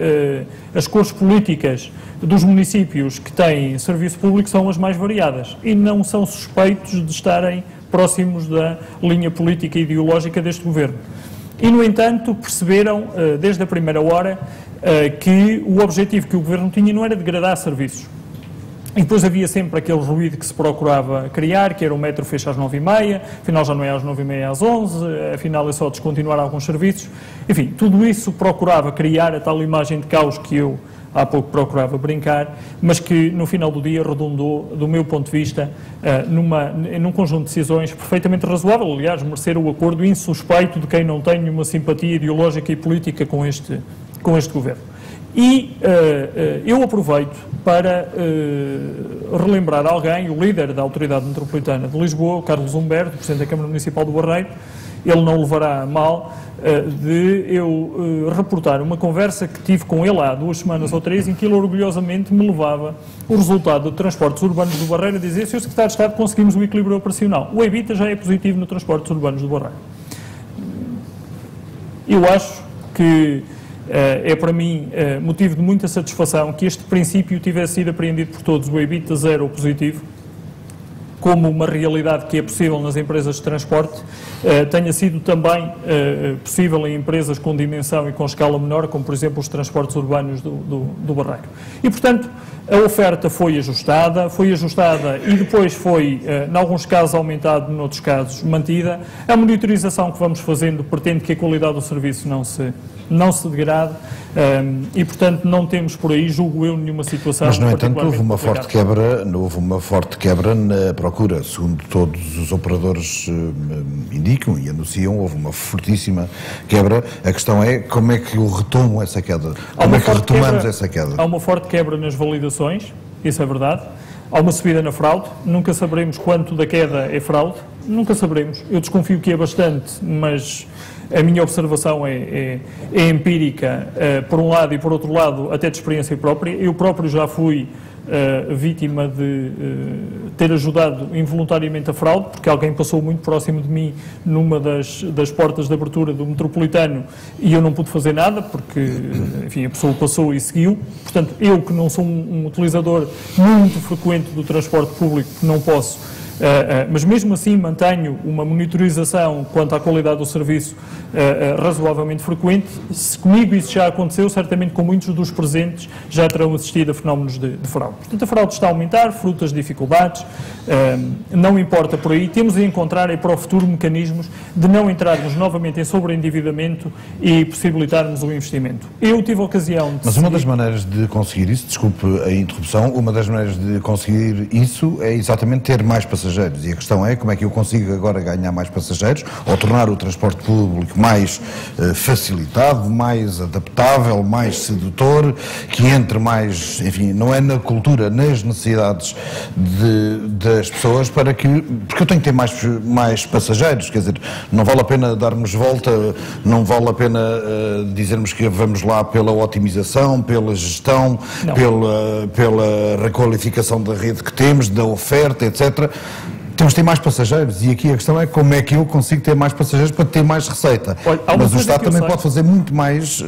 as cores políticas dos municípios que têm serviço público são as mais variadas e não são suspeitos de estarem próximos da linha política e ideológica deste governo. E, no entanto, perceberam desde a primeira hora que o objetivo que o governo tinha não era degradar serviços, E depois havia sempre aquele ruído que se procurava criar, que era o metro fecha às 9h30, afinal já não é às 9h30, às 11, afinal é só descontinuar alguns serviços. Enfim, tudo isso procurava criar a tal imagem de caos que eu há pouco procurava brincar, mas que no final do dia redundou, do meu ponto de vista, num conjunto de decisões perfeitamente razoável, aliás, merecer o acordo insuspeito de quem não tem nenhuma simpatia ideológica e política com este governo. E eu aproveito para relembrar alguém, o líder da Autoridade Metropolitana de Lisboa, o Carlos Humberto, Presidente da Câmara Municipal do Barreiro. Ele não levará a mal de eu reportar uma conversa que tive com ele há 2 semanas ou 3, em que ele orgulhosamente me levava o resultado de transportes urbanos do Barreiro a dizer: Sr. Secretário de Estado, conseguimos o equilíbrio operacional. O EBITDA já é positivo no transportes urbanos do Barreiro. Eu acho que é para mim motivo de muita satisfação que este princípio tivesse sido apreendido por todos, o EBITDA zero ou positivo, como uma realidade que é possível nas empresas de transporte, tenha sido também possível em empresas com dimensão e com escala menor, como por exemplo os transportes urbanos do Barreiro. E portanto, a oferta foi ajustada e depois foi, em alguns casos aumentada, noutros casos mantida. A monitorização que vamos fazendo pretende que a qualidade do serviço não se degrade e, portanto, não temos por aí, julgo eu, nenhuma situação. Mas, no entanto, houve uma forte quebra na procura, segundo todos os operadores indicam e anunciam, houve uma fortíssima quebra. A questão é como é que eu retomo essa queda? Como é que retomamos essa queda? Há uma forte quebra nas validações, isso é verdade. Há uma subida na fraude, nunca saberemos quanto da queda é fraude, nunca saberemos. Eu desconfio que é bastante, mas a minha observação é empírica, por um lado, e por outro lado, até de experiência própria. Eu próprio já fui vítima de ter ajudado involuntariamente a fraude, porque alguém passou muito próximo de mim numa das portas de abertura do Metropolitano e eu não pude fazer nada, porque, enfim, a pessoa passou e seguiu. Portanto, eu que não sou um utilizador muito frequente do transporte público, não posso. Mas mesmo assim mantenho uma monitorização quanto à qualidade do serviço razoavelmente frequente. Se comigo isso já aconteceu, certamente com muitos dos presentes já terão assistido a fenómenos de fraude. Portanto, a fraude está a aumentar, fruto das dificuldades, não importa por aí, temos de encontrar para o futuro mecanismos de não entrarmos novamente em sobreendividamento e possibilitarmos o investimento. Eu tive a ocasião de... Mas uma das maneiras de conseguir isso, desculpe a interrupção, uma das maneiras de conseguir isso é exatamente ter mais passageiros. E a questão é como é que eu consigo agora ganhar mais passageiros ou tornar o transporte público mais facilitado, mais adaptável, mais sedutor, que entre mais, enfim, não é na cultura, nas necessidades das pessoas, porque eu tenho que ter mais passageiros, quer dizer, não vale a pena darmos volta, não vale a pena dizermos que vamos lá pela otimização, pela gestão, pela requalificação da rede que temos, da oferta, etc. Temos de ter mais passageiros e aqui a questão é como é que eu consigo ter mais passageiros para ter mais receita. Olha, mas o Estado também pode fazer muito mais,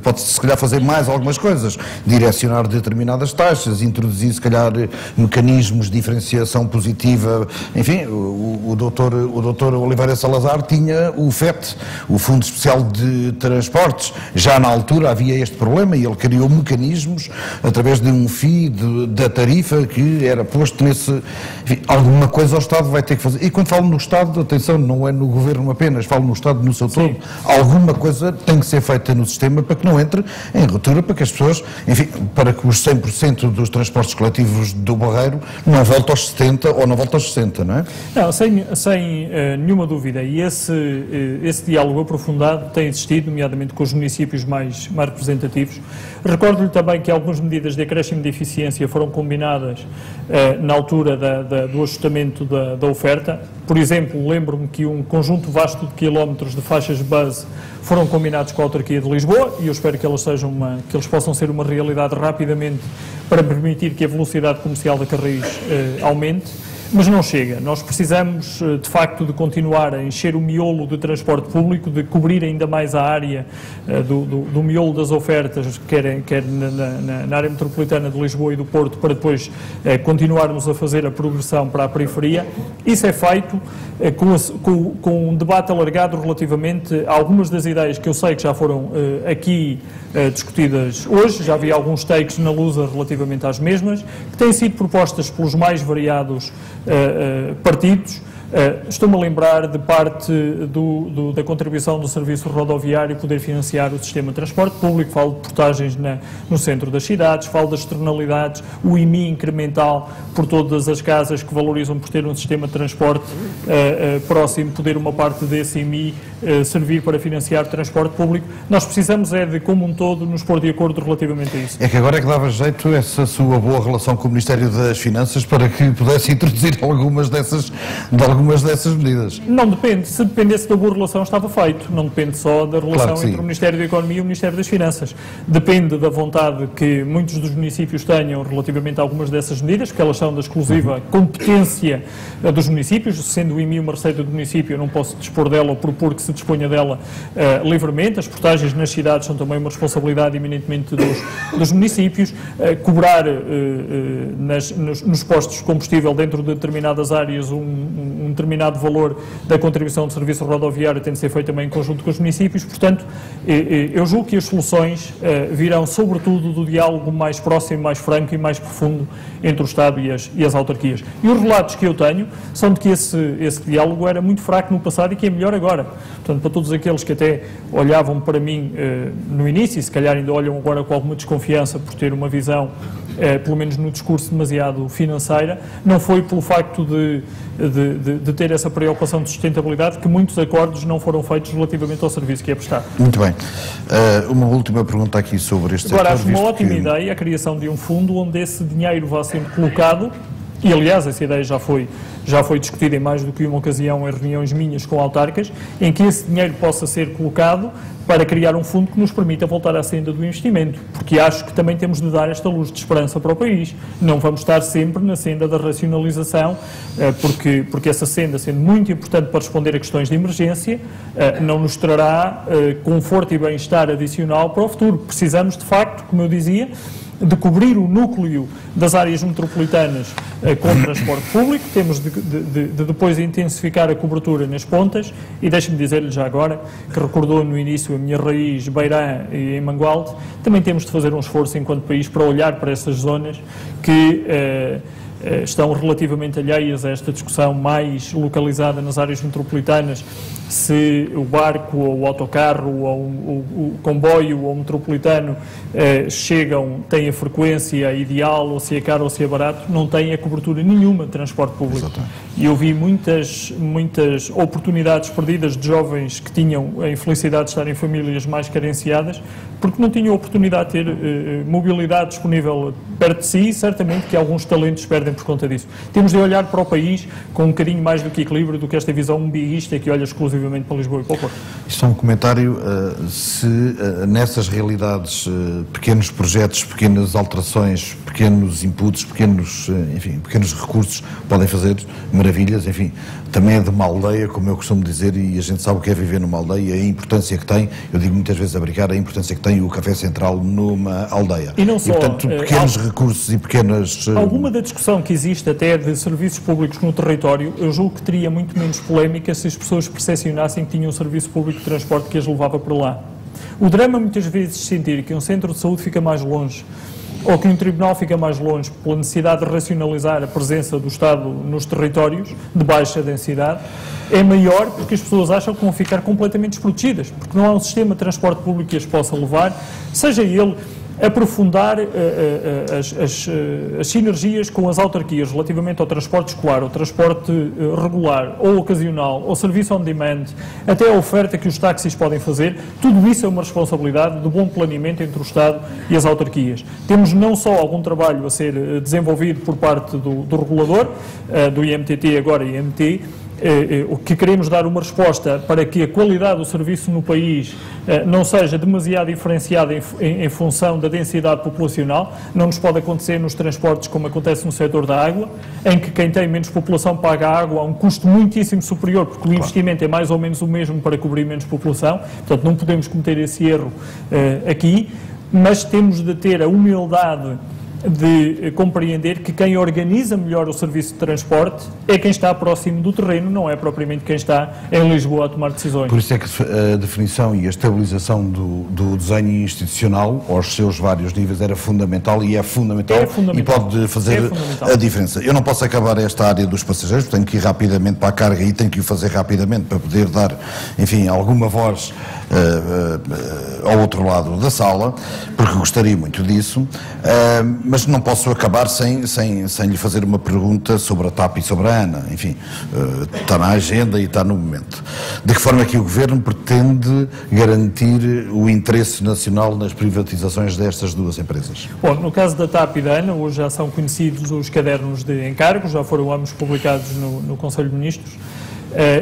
pode se calhar fazer mais algumas coisas, direcionar determinadas taxas, introduzir se calhar mecanismos de diferenciação positiva, enfim, o doutor Oliveira Salazar tinha o FET, o Fundo Especial de Transportes, já na altura havia este problema e ele criou mecanismos através de um FII da tarifa que era posto nesse, enfim, alguma coisa o Estado vai ter que fazer. E quando falo no Estado, atenção, não é no Governo apenas, falo no Estado no seu todo. Alguma coisa tem que ser feita no sistema para que não entre em ruptura, para que as pessoas, enfim, para que os 100% dos transportes coletivos do Barreiro não voltem aos 70 ou não voltem aos 60, não é? Não, sem nenhuma dúvida. E esse diálogo aprofundado tem existido, nomeadamente com os municípios mais representativos. Recordo-lhe também que algumas medidas de acréscimo de eficiência foram combinadas na altura do ajustamento da oferta. Por exemplo, lembro-me que um conjunto vasto de quilómetros de faixas de base foram combinados com a autarquia de Lisboa e eu espero que eles possam ser uma realidade rapidamente para permitir que a velocidade comercial da Carris aumente. mas não chega. Nós precisamos, de facto, de continuar a encher o miolo de transporte público, de cobrir ainda mais a área do miolo das ofertas, quer na área metropolitana de Lisboa e do Porto, para depois continuarmos a fazer a progressão para a periferia. Isso é feito com um debate alargado relativamente a algumas das ideias que eu sei que já foram aqui discutidas hoje. Já vi alguns takes na Lusa relativamente às mesmas, que têm sido propostas pelos mais variados partidos. Estou-me a lembrar de parte da contribuição do serviço rodoviário poder financiar o sistema de transporte público, falo de portagens no centro das cidades, falo das externalidades, o IMI incremental por todas as casas que valorizam por ter um sistema de transporte próximo, poder uma parte desse IMI servir para financiar o transporte público. Nós precisamos de, como um todo, nos pôr de acordo relativamente a isso. É que agora é que dava jeito essa sua boa relação com o Ministério das Finanças para que pudesse introduzir algumas dessas medidas. Não depende. Se dependesse da boa relação, estava feito. Não depende só da relação entre o Ministério da Economia e o Ministério das Finanças. Depende da vontade que muitos dos municípios tenham relativamente a algumas dessas medidas, porque elas são da exclusiva competência dos municípios. Sendo o IMI uma receita do município, eu não posso dispor dela ou propor que se disponha dela livremente. As portagens nas cidades são também uma responsabilidade eminentemente dos municípios. Cobrar nos postos de combustível dentro de determinadas áreas um determinado valor da contribuição do serviço rodoviário tem de ser feito também em conjunto com os municípios. Portanto, eu julgo que as soluções virão sobretudo do diálogo mais próximo, mais franco e mais profundo entre o Estado e as autarquias. E os relatos que eu tenho são de que esse diálogo era muito fraco no passado e que é melhor agora. Portanto, para todos aqueles que até olhavam para mim no início e se calhar ainda olham agora com alguma desconfiança por ter uma visão, pelo menos no discurso, demasiado financeira, não foi pelo facto de ter essa preocupação de sustentabilidade que muitos acordos não foram feitos relativamente ao serviço que é prestado. Muito bem. Uma última pergunta aqui sobre este setor. Agora, acho uma ótima ideia a criação de um fundo onde esse dinheiro vá sendo colocado, e aliás essa ideia já foi discutida em mais do que uma ocasião em reuniões minhas com autarcas, em que esse dinheiro possa ser colocado para criar um fundo que nos permita voltar à senda do investimento, porque acho que também temos de dar esta luz de esperança para o país. Não vamos estar sempre na senda da racionalização, porque essa senda, sendo muito importante para responder a questões de emergência, não nos trará conforto e bem-estar adicional para o futuro. Precisamos, de facto, como eu dizia, de cobrir o núcleo das áreas metropolitanas com transporte público, temos de depois intensificar a cobertura nas pontas, e deixe-me dizer-lhe já agora, que recordou no início a minha raiz Beirã e em Mangualde, também temos de fazer um esforço enquanto país para olhar para essas zonas que estão relativamente alheias a esta discussão mais localizada nas áreas metropolitanas, se o barco ou o autocarro ou o comboio ou o metropolitano têm a frequência ideal, ou se é caro ou se é barato, não têm a cobertura nenhuma de transporte público. Exatamente. E eu vi muitas oportunidades perdidas de jovens que tinham a infelicidade de estar em famílias mais carenciadas, porque não tinham a oportunidade de ter mobilidade disponível perto de si, e certamente que alguns talentos perdem por conta disso. Temos de olhar para o país com um bocadinho mais do que equilíbrio do que esta visão umbiguista que olha exclusivamente para Lisboa e para o Porto. Isto é um comentário, se nessas realidades, pequenos projetos, pequenas alterações, pequenos inputs, pequenos recursos podem fazer maravilhas, enfim, também é de uma aldeia, como eu costumo dizer, e a gente sabe o que é viver numa aldeia, a importância que tem, eu digo muitas vezes a brincar, a importância que tem o Café Central numa aldeia. E não só, portanto, pequenos recursos e pequenas... Alguma da discussão que existe até de serviços públicos no território, eu julgo que teria muito menos polémica se as pessoas percepcionassem que tinham um serviço público de transporte que as levava para lá. O drama muitas vezes de sentir que um centro de saúde fica mais longe, ou que um tribunal fica mais longe pela necessidade de racionalizar a presença do Estado nos territórios de baixa densidade, é maior porque as pessoas acham que vão ficar completamente desprotegidas, porque não há um sistema de transporte público que as possa levar, seja ele aprofundar as sinergias com as autarquias relativamente ao transporte escolar, ao transporte regular ou ocasional, ao serviço on demand, até a oferta que os táxis podem fazer. Tudo isso é uma responsabilidade do bom planeamento entre o Estado e as autarquias. Temos não só algum trabalho a ser desenvolvido por parte do regulador, do IMTT, agora IMT, que queremos dar uma resposta para que a qualidade do serviço no país não seja demasiado diferenciada em função da densidade populacional. Não nos pode acontecer nos transportes como acontece no setor da água, em que quem tem menos população paga a água a um custo muitíssimo superior, porque o investimento é mais ou menos o mesmo para cobrir menos população. Portanto, não podemos cometer esse erro aqui, mas temos de ter a humildade de compreender que quem organiza melhor o serviço de transporte é quem está próximo do terreno, não é propriamente quem está em Lisboa a tomar decisões. Por isso é que a definição e a estabilização do desenho institucional aos seus vários níveis era fundamental e é fundamental, e pode fazer a diferença. Eu não posso acabar esta área dos passageiros, tenho que ir rapidamente para a carga e tenho que o fazer rapidamente para poder dar, enfim, alguma voz ao outro lado da sala, porque gostaria muito disso, mas não posso acabar sem lhe fazer uma pergunta sobre a TAP e sobre a ANA. Enfim, está na agenda e está no momento. De que forma é que o Governo pretende garantir o interesse nacional nas privatizações destas duas empresas? Bom, no caso da TAP e da ANA, hoje já são conhecidos os cadernos de encargos, já foram ambos publicados no Conselho de Ministros.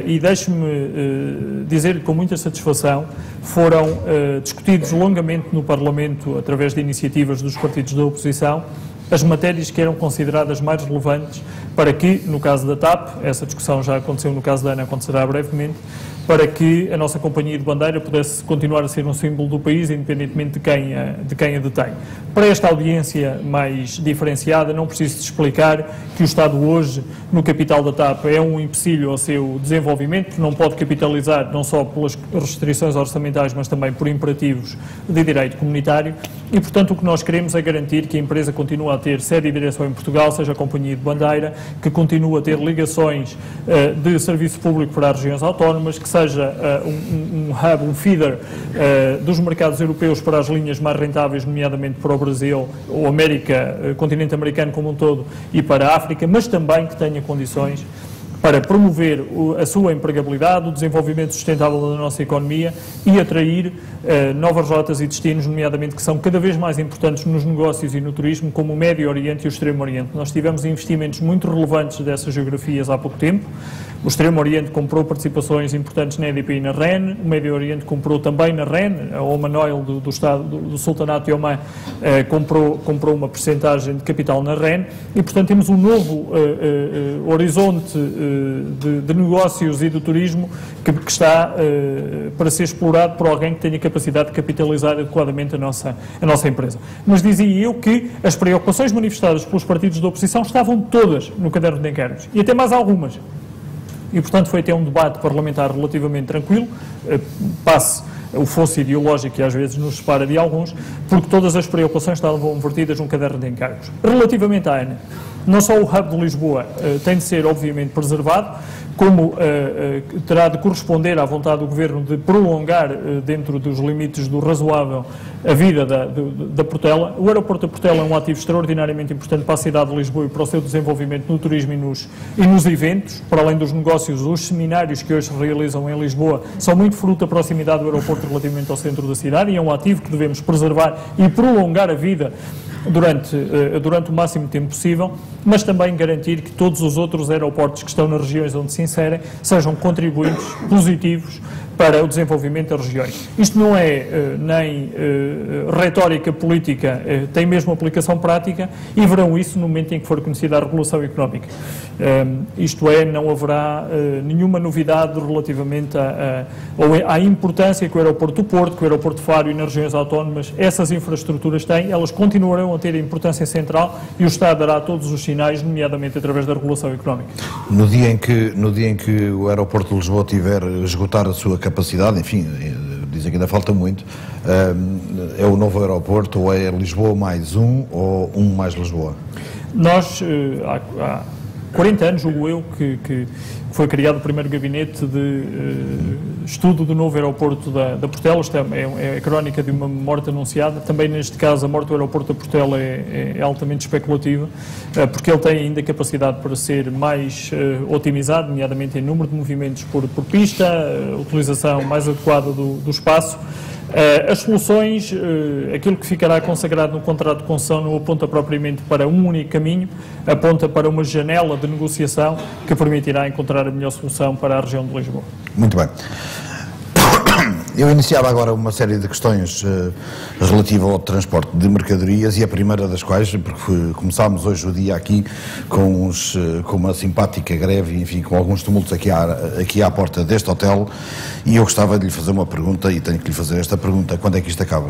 E deixe-me dizer-lhe com muita satisfação, foram discutidos longamente no Parlamento, através de iniciativas dos partidos da oposição, as matérias que eram consideradas mais relevantes para que, no caso da TAP, essa discussão já aconteceu no caso da ANA, acontecerá brevemente, para que a nossa companhia de bandeira pudesse continuar a ser um símbolo do país, independentemente de quem a detém. Para esta audiência mais diferenciada, não preciso de explicar que o Estado hoje, no capital da TAP, é um empecilho ao seu desenvolvimento, porque não pode capitalizar não só pelas restrições orçamentais, mas também por imperativos de direito comunitário, e, portanto, o que nós queremos é garantir que a empresa continue a ter sede e direção em Portugal, seja a companhia de bandeira, que continue a ter ligações de serviço público para as regiões autónomas, que seja um hub, um feeder dos mercados europeus para as linhas mais rentáveis, nomeadamente para o Brasil, ou América, continente americano como um todo, e para a África, mas também que tenha condições para promover a sua empregabilidade, o desenvolvimento sustentável da nossa economia e atrair novas rotas e destinos, nomeadamente que são cada vez mais importantes nos negócios e no turismo, como o Médio Oriente e o Extremo Oriente. Nós tivemos investimentos muito relevantes dessas geografias há pouco tempo. O Extremo Oriente comprou participações importantes na EDP e na REN, o Médio Oriente comprou também na REN, a Oman Oil do Estado do Sultanato de Oman comprou uma percentagem de capital na REN e, portanto, temos um novo horizonte de negócios e do turismo que está para ser explorado por alguém que tenha capacidade de capitalizar adequadamente a nossa empresa. Mas dizia eu que as preocupações manifestadas pelos partidos da oposição estavam todas no caderno de encargos e até mais algumas. E, portanto, foi até um debate parlamentar relativamente tranquilo, passe o fosso ideológico que às vezes nos separa de alguns, porque todas as preocupações estavam vertidas num caderno de encargos. Relativamente à ANA, não só o hub de Lisboa tem de ser, obviamente, preservado, como terá de corresponder à vontade do Governo de prolongar, dentro dos limites do razoável, a vida da Portela. O aeroporto da Portela é um ativo extraordinariamente importante para a cidade de Lisboa e para o seu desenvolvimento no turismo e nos eventos, para além dos negócios, os seminários que hoje se realizam em Lisboa são muito fruto da proximidade do aeroporto relativamente ao centro da cidade e é um ativo que devemos preservar e prolongar a vida durante o máximo tempo possível, mas também garantir que todos os outros aeroportos que estão nas regiões onde se inserem sejam contribuintes positivos para o desenvolvimento das regiões. Isto não é nem retórica política, tem mesmo aplicação prática e verão isso no momento em que for conhecida a regulação económica. Isto é, não haverá nenhuma novidade relativamente à importância que o aeroporto do Porto, que o aeroporto de Faro e nas regiões autónomas, essas infraestruturas têm, elas continuarão a ter a importância central e o Estado dará todos os sinais, nomeadamente através da regulação económica. No dia em que o aeroporto de Lisboa tiver esgotar a sua capacidade, enfim, dizem que ainda falta muito, é o novo aeroporto ou é Lisboa mais um ou um mais Lisboa? Nós, há 40 anos, julgo eu, que foi criado o primeiro gabinete de estudo do novo aeroporto da Portela. Esta é a crónica de uma morte anunciada. Também, neste caso, a morte do aeroporto da Portela é altamente especulativa, porque ele tem ainda capacidade para ser mais otimizado, nomeadamente em número de movimentos por pista, utilização mais adequada do espaço. As soluções, aquilo que ficará consagrado no contrato de concessão não aponta propriamente para um único caminho, aponta para uma janela de negociação que permitirá encontrar a melhor solução para a região de Lisboa. Muito bem. Eu iniciava agora uma série de questões relativas ao transporte de mercadorias e a primeira das quais, porque começámos hoje o dia aqui com uma simpática greve, enfim, com alguns tumultos aqui à porta deste hotel, e eu gostava de lhe fazer uma pergunta, e tenho que lhe fazer esta pergunta: quando é que isto acaba?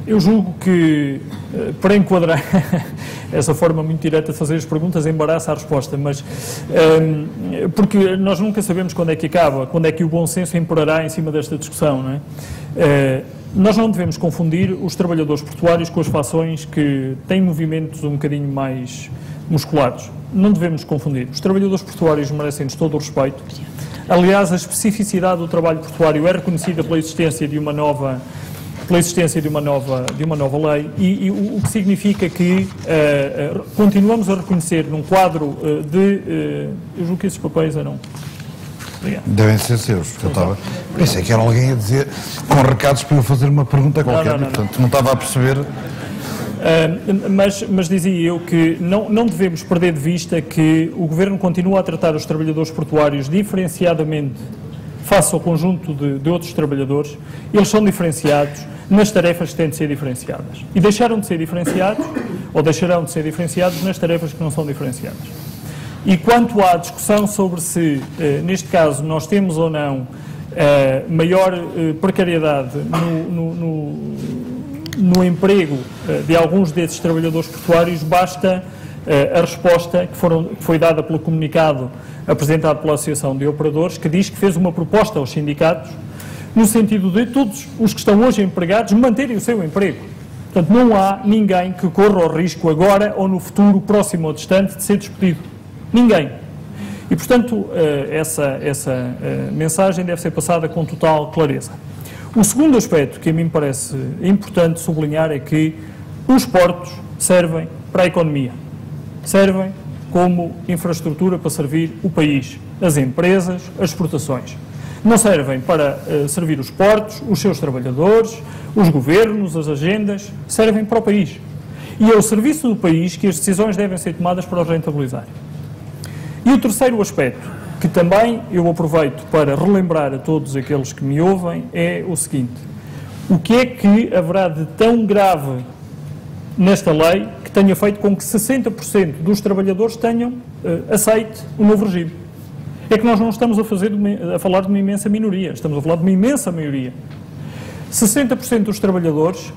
Eu julgo que, para enquadrar essa forma muito direta de fazer as perguntas, embaraça a resposta, mas porque nós nunca sabemos quando é que acaba, quando é que o bom senso imperará em cima desta discussão, não é? Nós não devemos confundir os trabalhadores portuários com as fações que têm movimentos um bocadinho mais musculados. Não devemos confundir. Os trabalhadores portuários merecem-nos todo o respeito. Aliás, a especificidade do trabalho portuário é reconhecida pela existência de uma nova lei e o que significa que continuamos a reconhecer num quadro eu julgo que esses papéis eram... Obrigado. Devem ser seus, porque eu estava... Pensei que era alguém a dizer com recados para eu fazer uma pergunta qualquer, portanto não estava a perceber... Mas dizia eu que não devemos perder de vista que o Governo continua a tratar os trabalhadores portuários diferenciadamente face ao conjunto de outros trabalhadores. Eles são diferenciados nas tarefas que têm de ser diferenciadas. E deixaram de ser diferenciados, ou deixarão de ser diferenciados nas tarefas que não são diferenciadas. E quanto à discussão sobre se, neste caso, nós temos ou não maior precariedade no emprego de alguns desses trabalhadores portuários, basta a resposta que foi dada pelo comunicado apresentado pela Associação de Operadores, que diz que fez uma proposta aos sindicatos no sentido de todos os que estão hoje empregados manterem o seu emprego. Portanto, não há ninguém que corra o risco agora ou no futuro próximo ou distante de ser despedido. Ninguém. E, portanto, essa mensagem deve ser passada com total clareza. O segundo aspecto que a mim me parece importante sublinhar é que os portos servem para a economia. Servem como infraestrutura para servir o país, as empresas, as exportações. Não servem para servir os portos, os seus trabalhadores, os governos, as agendas, servem para o país. E é o serviço do país que as decisões devem ser tomadas para os rentabilizar. E o terceiro aspecto, que também eu aproveito para relembrar a todos aqueles que me ouvem, é o seguinte: o que é que haverá de tão grave nesta lei que tenha feito com que 60% dos trabalhadores tenham aceite o novo regime? É que nós não estamos a falar de uma imensa minoria, estamos a falar de uma imensa maioria. 60% dos trabalhadores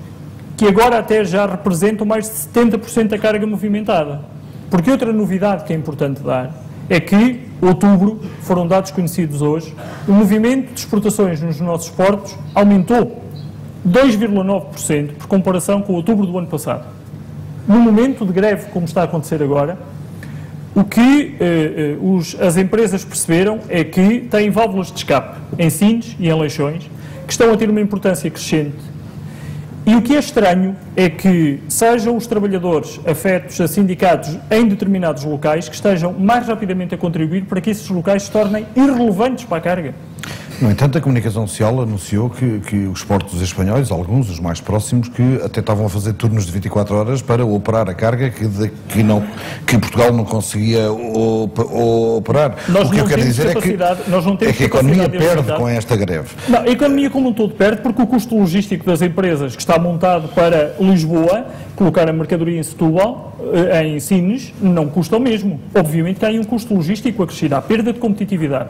que agora até já representam mais de 70% da carga movimentada. Porque outra novidade que é importante dar é que, outubro, foram dados conhecidos hoje, o movimento de exportações nos nossos portos aumentou 2,9% por comparação com outubro do ano passado. No momento de greve, como está a acontecer agora, o que as empresas perceberam é que têm válvulas de escape em Sines e em Leixões, que estão a ter uma importância crescente. E o que é estranho é que sejam os trabalhadores afetos a sindicatos em determinados locais que estejam mais rapidamente a contribuir para que esses locais se tornem irrelevantes para a carga. No entanto, a Comunicação Social anunciou que os portos espanhóis, alguns, os mais próximos, que até estavam a fazer turnos de 24 horas para operar a carga que Portugal não conseguia operar. O que eu quero dizer é que a economia perde com esta greve. Não, a economia como um todo perde porque o custo logístico das empresas que está montado para Lisboa, colocar a mercadoria em Setúbal, em Sines, não custa o mesmo. Obviamente que há aí um custo logístico acrescido, há perda de competitividade.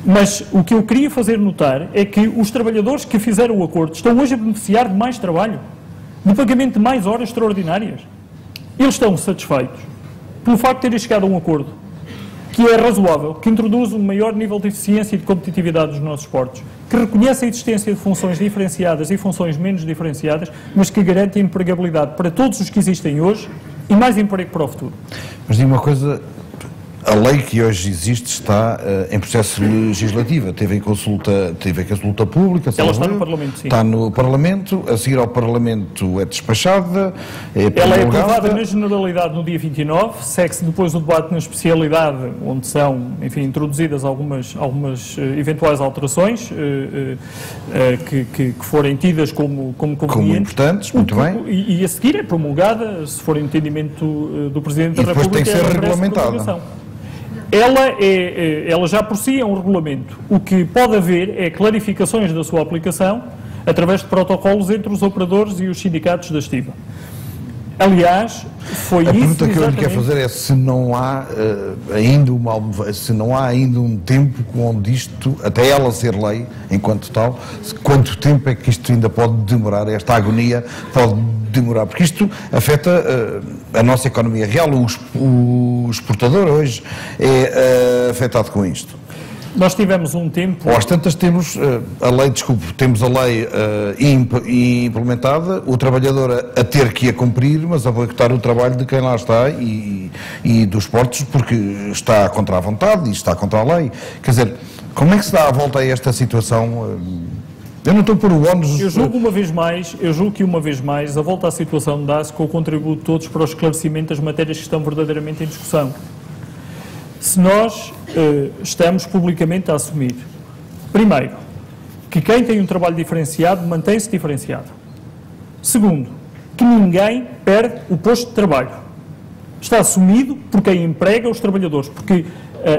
Mas o que eu queria fazer notar é que os trabalhadores que fizeram o acordo estão hoje a beneficiar de mais trabalho, de pagamento de mais horas extraordinárias. Eles estão satisfeitos pelo facto de terem chegado a um acordo que é razoável, que introduz um maior nível de eficiência e de competitividade dos nossos portos, que reconhece a existência de funções diferenciadas e funções menos diferenciadas, mas que garante a empregabilidade para todos os que existem hoje e mais emprego para o futuro. Mas diga uma coisa... a lei que hoje existe está em processo legislativo, teve a consulta pública. Ela está no Parlamento, sim. Está no Parlamento, a seguir ao Parlamento é despachada, Ela é aprovada na generalidade no dia 29, segue-se depois o debate na especialidade, onde são, enfim, introduzidas algumas eventuais alterações que forem tidas como convenientes. Como importantes, muito bem. E a seguir é promulgada, se for entendimento do Presidente da República. Tem que ser regulamentada. Ela já por si é um regulamento. O que pode haver é clarificações da sua aplicação através de protocolos entre os operadores e os sindicatos da estiva. Aliás, foi isso. A pergunta que eu lhe quero fazer é se não há ainda um tempo onde isto, até ela ser lei, enquanto tal, quanto tempo é que isto ainda pode demorar, esta agonia pode demorar, porque isto afeta a nossa economia real, o exportador hoje é afetado com isto. Nós tivemos um tempo... Ou às tantas temos temos a lei implementada, o trabalhador a ter que a cumprir, mas a boicotar o trabalho de quem lá está e dos portos, porque está contra a vontade e está contra a lei. Quer dizer, como é que se dá a volta a esta situação? Eu não estou por o ónus... Eu julgo que uma vez mais a volta à situação dá-se com o contributo de todos para o esclarecimento das matérias que estão verdadeiramente em discussão. Se nós estamos publicamente a assumir, primeiro, que quem tem um trabalho diferenciado mantém-se diferenciado. Segundo, que ninguém perde o posto de trabalho. Está assumido por quem emprega os trabalhadores, porque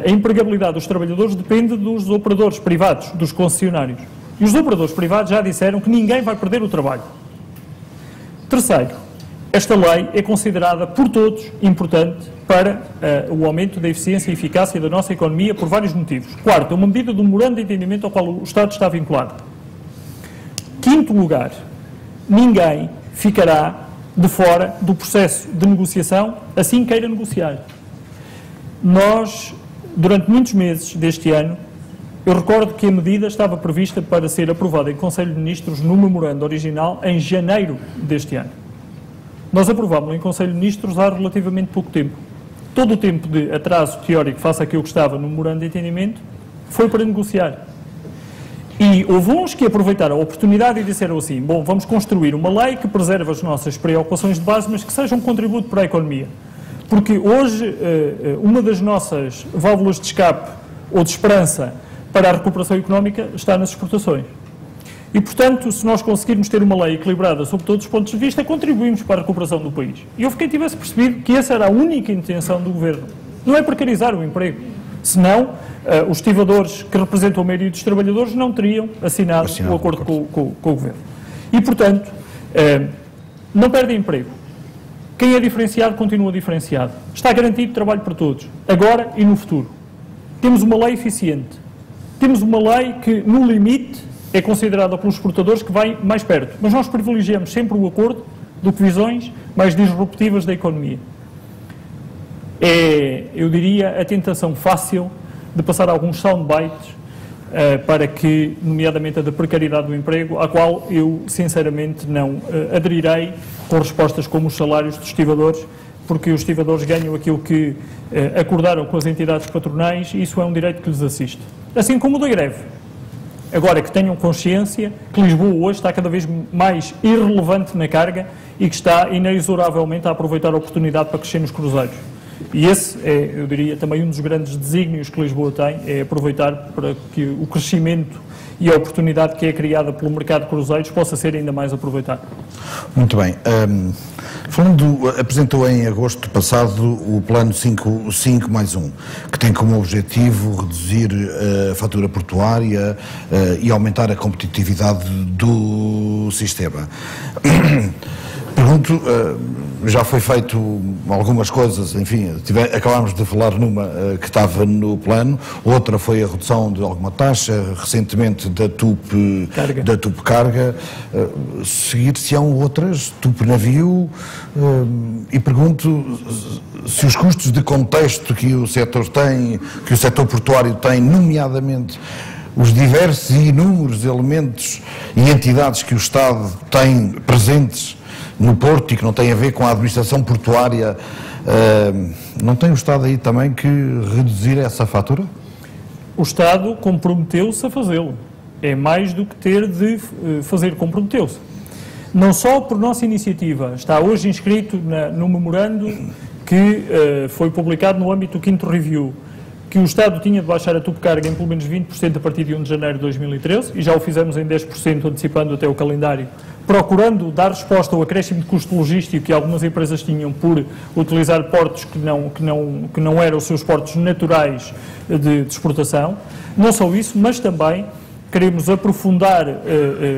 a empregabilidade dos trabalhadores depende dos operadores privados, dos concessionários. E os operadores privados já disseram que ninguém vai perder o trabalho. Terceiro, esta lei é considerada por todos importante para o aumento da eficiência e eficácia da nossa economia por vários motivos. Quarto, é uma medida do memorando de entendimento ao qual o Estado está vinculado. Quinto lugar, ninguém ficará de fora do processo de negociação assim queira negociar. Nós, durante muitos meses deste ano, eu recordo que a medida estava prevista para ser aprovada em Conselho de Ministros no memorando original em janeiro deste ano. Nós aprovámos-lo em Conselho de Ministros há relativamente pouco tempo. Todo o tempo de atraso teórico face àquilo que estava no memorando de entendimento foi para negociar. E houve uns que aproveitaram a oportunidade e disseram assim, bom, vamos construir uma lei que preserve as nossas preocupações de base, mas que seja um contributo para a economia. Porque hoje, uma das nossas válvulas de escape ou de esperança para a recuperação económica está nas exportações. E, portanto, se nós conseguirmos ter uma lei equilibrada sob todos os pontos de vista, contribuímos para a recuperação do país. E houve quem tivesse percebido que essa era a única intenção do Governo. Não é precarizar o emprego. Senão, os estivadores que representam a maioria dos trabalhadores não teriam assinado o acordo com o Governo. E, portanto, não perdem emprego. Quem é diferenciado continua diferenciado. Está garantido trabalho para todos, agora e no futuro. Temos uma lei eficiente. Temos uma lei que, no limite, é considerada pelos exportadores que vai mais perto. Mas nós privilegiamos sempre o acordo do que visões mais disruptivas da economia. É, eu diria, a tentação fácil de passar alguns soundbites para que, nomeadamente a da precariedade do emprego, à qual eu, sinceramente, não aderirei com respostas como os salários dos estivadores, porque os estivadores ganham aquilo que acordaram com as entidades patronais e isso é um direito que lhes assiste. Assim como o da greve. Agora, que tenham consciência que Lisboa hoje está cada vez mais irrelevante na carga e que está inexoravelmente a aproveitar a oportunidade para crescer nos cruzeiros. E esse é, eu diria, também um dos grandes desígnios que Lisboa tem, é aproveitar para que o crescimento e a oportunidade que é criada pelo mercado de cruzeiros possa ser ainda mais aproveitado. Muito bem. Apresentou em agosto passado o plano 5+1, que tem como objetivo reduzir a fatura portuária e aumentar a competitividade do sistema. Pergunto, já foi feito algumas coisas, enfim, acabámos de falar numa que estava no plano, outra foi a redução de alguma taxa, recentemente da TUP Carga, seguir-se-ão outras, TUP Navio, e pergunto se os custos de contexto que o setor tem, que o setor portuário tem, nomeadamente os diversos e inúmeros elementos e entidades que o Estado tem presentes no Porto e que não tem a ver com a administração portuária, Não tem o Estado aí também que reduzir essa fatura? O Estado comprometeu-se a fazê-lo. É mais do que ter de fazer, comprometeu-se. Não só por nossa iniciativa, está hoje inscrito no memorando que foi publicado no âmbito do 5º Review, que o Estado tinha de baixar a tubo-carga em pelo menos 20% a partir de 1 de janeiro de 2013, e já o fizemos em 10%, antecipando até o calendário, procurando dar resposta ao acréscimo de custo logístico que algumas empresas tinham por utilizar portos que não eram os seus portos naturais de exportação. Não só isso, mas também queremos aprofundar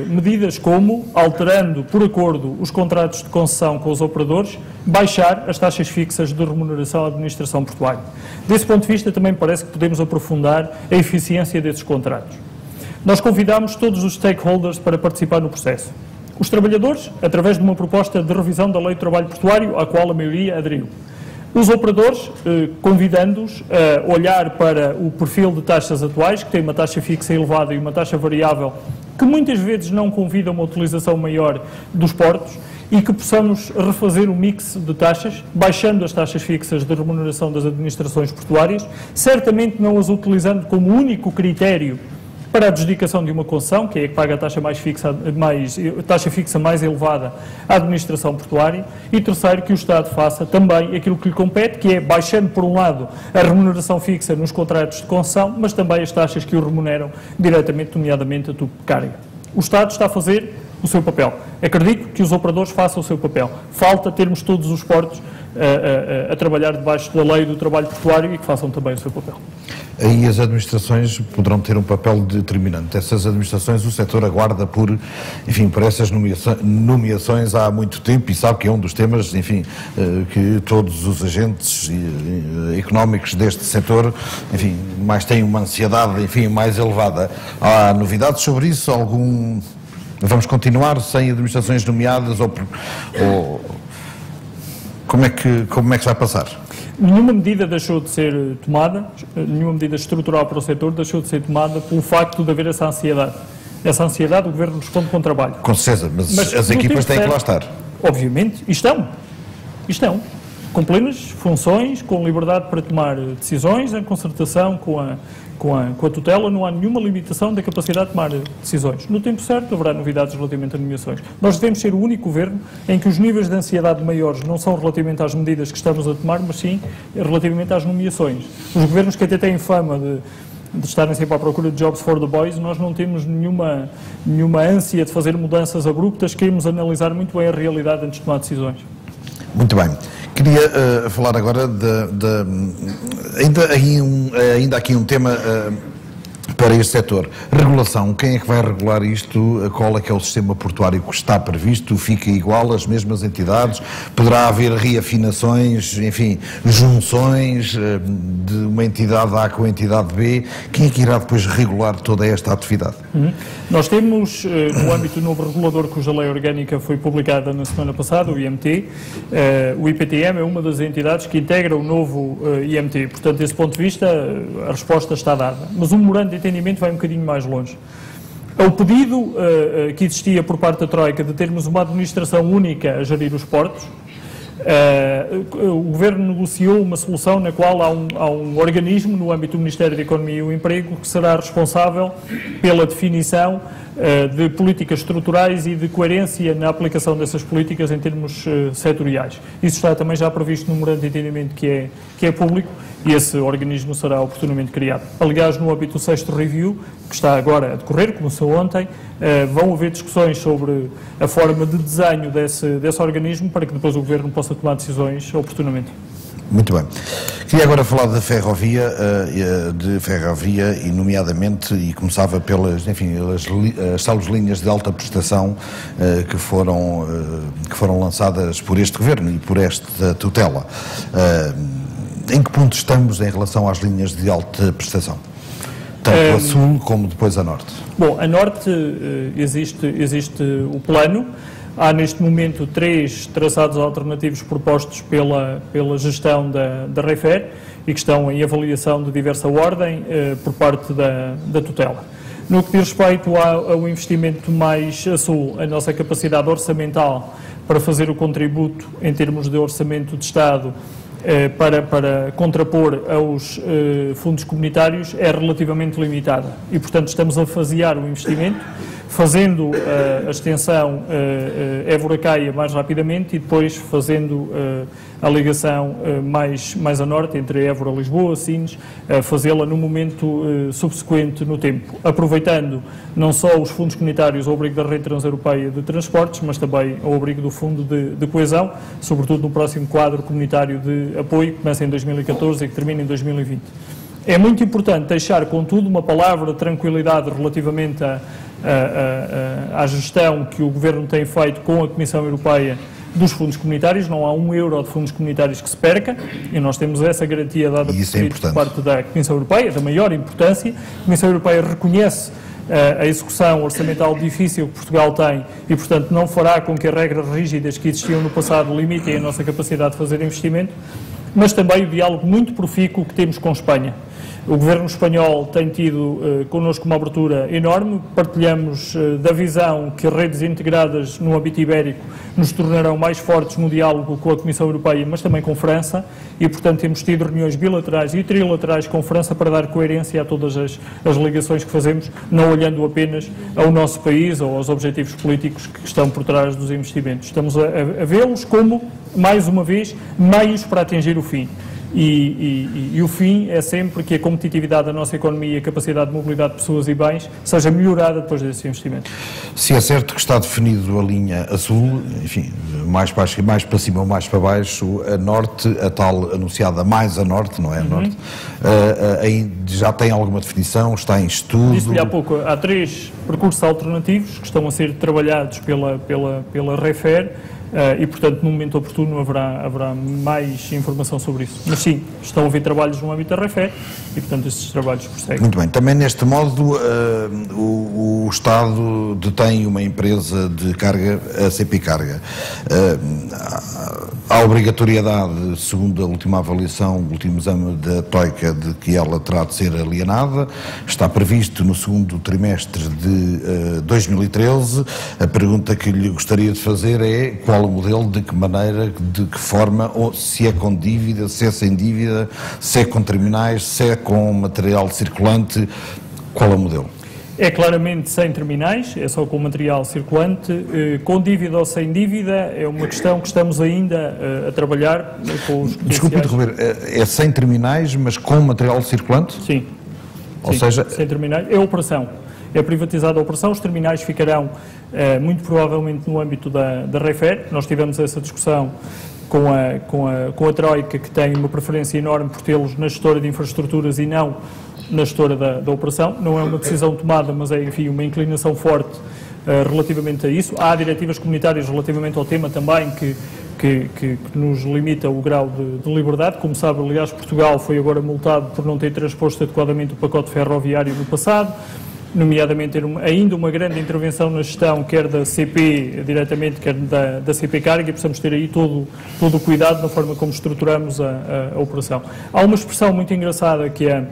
medidas como, alterando por acordo os contratos de concessão com os operadores, baixar as taxas fixas de remuneração à administração portuária. Desse ponto de vista, também parece que podemos aprofundar a eficiência desses contratos. Nós convidamos todos os stakeholders para participar no processo. Os trabalhadores, através de uma proposta de revisão da Lei do Trabalho Portuário, à qual a maioria aderiu. Os operadores, convidando-os a olhar para o perfil de taxas atuais, que tem uma taxa fixa elevada e uma taxa variável, que muitas vezes não convida a uma utilização maior dos portos, e que possamos refazer o mix de taxas, baixando as taxas fixas de remuneração das administrações portuárias, certamente não as utilizando como único critério para a adjudicação de uma concessão, que é a que paga a taxa taxa fixa mais elevada à administração portuária, e terceiro, que o Estado faça também aquilo que lhe compete, que é baixando, por um lado, a remuneração fixa nos contratos de concessão, mas também as taxas que o remuneram diretamente, nomeadamente a tubo de carga. O Estado está a fazer o seu papel. Acredito que os operadores façam o seu papel. Falta termos todos os portos a trabalhar debaixo da lei do trabalho portuário e que façam também o seu papel. Aí as administrações poderão ter um papel determinante. Essas administrações, o setor aguarda por essas nomeações há muito tempo e sabe que é um dos temas, que todos os agentes económicos deste setor, mais têm uma ansiedade, mais elevada. Há novidades sobre isso? Vamos continuar sem administrações nomeadas ou como é que se vai passar? Nenhuma medida deixou de ser tomada, nenhuma medida estrutural para o setor deixou de ser tomada pelo facto de haver essa ansiedade. Essa ansiedade o Governo responde com trabalho. Com certeza, mas as equipas têm que lá estar. Obviamente, e estão, com plenas funções, com liberdade para tomar decisões, em concertação com a tutela, não há nenhuma limitação da capacidade de tomar decisões. No tempo certo haverá novidades relativamente a nomeações. Nós devemos ser o único Governo em que os níveis de ansiedade maiores não são relativamente às medidas que estamos a tomar, mas sim relativamente às nomeações. Os Governos que até têm fama de estarem sempre à procura de jobs for the boys, nós não temos nenhuma ânsia de fazer mudanças abruptas, queremos analisar muito bem a realidade antes de tomar decisões. Muito bem. Queria falar agora ainda aqui um tema para este setor. Regulação. Quem é que vai regular isto? Qual é que é o sistema portuário que está previsto? Fica igual às mesmas entidades? Poderá haver reafinações, junções de uma entidade A com a entidade B? Quem é que irá depois regular toda esta atividade? Nós temos, no âmbito do novo regulador, cuja lei orgânica foi publicada na semana passada, o IMT, o IPTM é uma das entidades que integra o novo IMT. Portanto, desse ponto de vista, a resposta está dada. Mas o memorando de entendimento vai um bocadinho mais longe. O pedido que existia por parte da Troika de termos uma administração única a gerir os portos, o Governo negociou uma solução na qual há um organismo no âmbito do Ministério da Economia e do Emprego que será responsável pela definição de políticas estruturais e de coerência na aplicação dessas políticas em termos setoriais. Isso está também já previsto no memorando de entendimento que é público e esse organismo será oportunamente criado. Aliás, no âmbito do 6º Review, que está agora a decorrer, começou ontem, vão haver discussões sobre a forma de desenho desse organismo para que depois o Governo possa tomar decisões oportunamente. Muito bem. Queria agora falar da ferrovia, e nomeadamente, e começava pelas, as talas linhas de alta prestação que foram lançadas por este Governo e por esta tutela. Em que ponto estamos em relação às linhas de alta prestação? Tanto a sul como depois a norte. Bom, a norte existe o plano. Há neste momento 3 traçados alternativos propostos pela gestão da REFER e que estão em avaliação de diversa ordem por parte da tutela. No que diz respeito ao investimento mais a sul, a nossa capacidade orçamental para fazer o contributo em termos de orçamento de Estado para contrapor aos fundos comunitários é relativamente limitada e, portanto, estamos a fasear o investimento, fazendo a extensão Évora-Caia mais rapidamente e depois fazendo a ligação mais a norte, entre Évora, Lisboa, Sines, fazê-la no momento subsequente no tempo, aproveitando não só os fundos comunitários ao abrigo da Rede Transeuropeia de Transportes, mas também ao abrigo do Fundo de Coesão, sobretudo no próximo quadro comunitário de apoio, que começa em 2014 e que termina em 2020. É muito importante deixar, contudo, uma palavra de tranquilidade relativamente à gestão que o Governo tem feito com a Comissão Europeia dos fundos comunitários. Não há €1 de fundos comunitários que se perca e nós temos essa garantia dada por parte da Comissão Europeia, da maior importância. A Comissão Europeia reconhece a execução orçamental difícil que Portugal tem e, portanto, não fará com que as regras rígidas que existiam no passado limitem a nossa capacidade de fazer investimento, mas também o diálogo muito profícuo que temos com Espanha. O Governo espanhol tem tido connosco uma abertura enorme, partilhamos da visão que redes integradas no âmbito ibérico nos tornarão mais fortes no diálogo com a Comissão Europeia, mas também com França, e portanto temos tido reuniões bilaterais e trilaterais com França para dar coerência a todas as ligações que fazemos, não olhando apenas ao nosso país ou aos objetivos políticos que estão por trás dos investimentos. Estamos a vê-los como, mais uma vez, meios para atingir o fim. E o fim é sempre que a competitividade da nossa economia e a capacidade de mobilidade de pessoas e bens seja melhorada depois desse investimento. Se é certo que está definido a linha a sul, enfim, mais para cima ou mais para baixo, a norte, a tal anunciada mais a norte, não é a norte, já tem alguma definição, está em estudo? Disse-lhe há pouco, há 3 percursos alternativos que estão a ser trabalhados pela REFER, e, portanto, no momento oportuno haverá mais informação sobre isso. Mas sim, estão a haver trabalhos no âmbito da REFER e, portanto, esses trabalhos prosseguem. Muito bem. Também, neste modo, o Estado detém uma empresa de carga, a CP Carga. Há obrigatoriedade, segundo a última avaliação, o último exame da Troika, de que ela terá de ser alienada. Está previsto no segundo trimestre de 2013. A pergunta que lhe gostaria de fazer é qual o modelo, de que maneira, de que forma, ou se é com dívida, se é sem dívida, se é com terminais, se é com material circulante, qual é o modelo? É claramente sem terminais, é só com material circulante. Com dívida ou sem dívida é uma questão que estamos ainda a trabalhar com os... Desculpe interromper, é sem terminais, mas com material circulante? Sim. Ou sim, seja... sem terminais. É a operação. É privatizada a operação, os terminais ficarão muito provavelmente no âmbito da REFER. Nós tivemos essa discussão com a Troika, que tem uma preferência enorme por tê-los na gestora de infraestruturas e não na gestora da operação. Não é uma decisão tomada, mas é, enfim, uma inclinação forte relativamente a isso. Há diretivas comunitárias relativamente ao tema também que nos limita o grau de liberdade. Como sabe, aliás, Portugal foi agora multado por não ter transposto adequadamente o pacote ferroviário no passado, nomeadamente ter ainda uma grande intervenção na gestão, quer da CP diretamente, quer da CP Carga, e precisamos ter aí todo o cuidado na forma como estruturamos a operação. Há uma expressão muito engraçada que a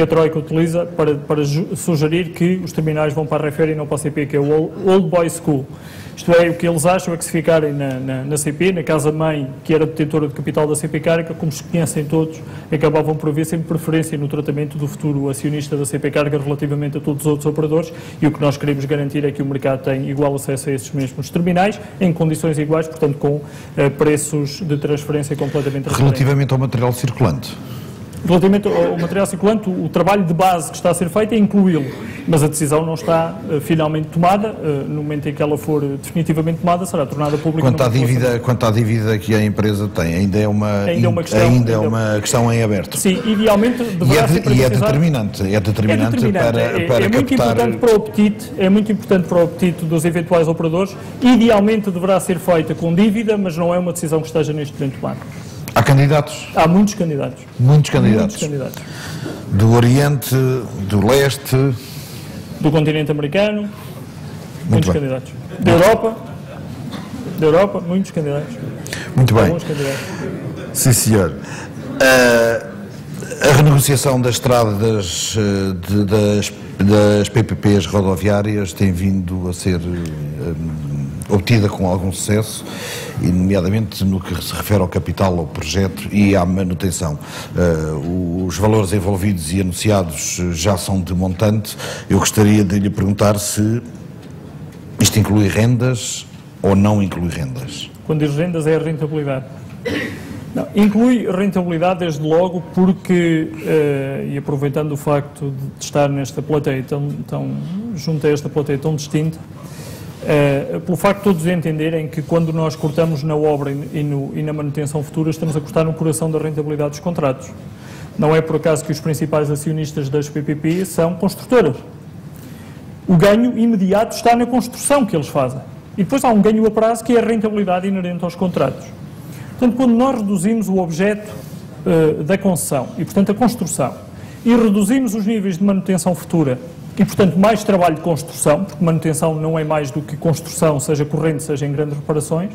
Troika utiliza para sugerir que os terminais vão para a REFER e não para a CP, que é o Old Boy School. Isto é, o que eles acham é que se ficarem na CP, na casa-mãe, que era detentora de capital da CP Carga, como se conhecem todos, acabavam por haver sempre preferência no tratamento do futuro acionista da CP Carga relativamente a todos os outros operadores, e o que nós queremos garantir é que o mercado tem igual acesso a esses mesmos terminais, em condições iguais, portanto com preços de transferência completamente diferentes. Relativamente ao material circulante? Relativamente ao material circulante, o trabalho de base que está a ser feito é incluí-lo, mas a decisão não está finalmente tomada. No momento em que ela for definitivamente tomada, será tornada pública. Quanto à dívida que a empresa tem, ainda é uma questão em aberto. Sim, idealmente deverá ser privatizada. É determinante para muito captar... É muito importante para o apetite dos eventuais operadores. Idealmente deverá ser feita com dívida, mas não é uma decisão que esteja neste momento tomada. Há candidatos? Há muitos candidatos. Muitos candidatos. Do Oriente, do Leste... Do continente americano, muitos candidatos. Da Europa, muitos candidatos. Muito bem. Alguns candidatos. Sim, senhor. A renegociação da estrada das PPPs rodoviárias tem vindo a ser obtida com algum sucesso e nomeadamente no que se refere ao capital, ao projeto e à manutenção. Os valores envolvidos e anunciados já são de montante. Eu gostaria de lhe perguntar se isto inclui rendas ou não inclui rendas. Quando diz rendas é a rentabilidade. Não, inclui rentabilidade desde logo porque, e aproveitando o facto de estar nesta plateia junto a esta plateia tão distinta, pelo facto de todos entenderem que quando nós cortamos na obra e na manutenção futura, estamos a cortar no coração da rentabilidade dos contratos. Não é por acaso que os principais acionistas das PPP são construtoras. O ganho imediato está na construção que eles fazem. E depois há um ganho a prazo que é a rentabilidade inerente aos contratos. Portanto, quando nós reduzimos o objeto da concessão e, portanto, a construção, e reduzimos os níveis de manutenção futura e, portanto, mais trabalho de construção, porque manutenção não é mais do que construção, seja corrente, seja em grandes reparações,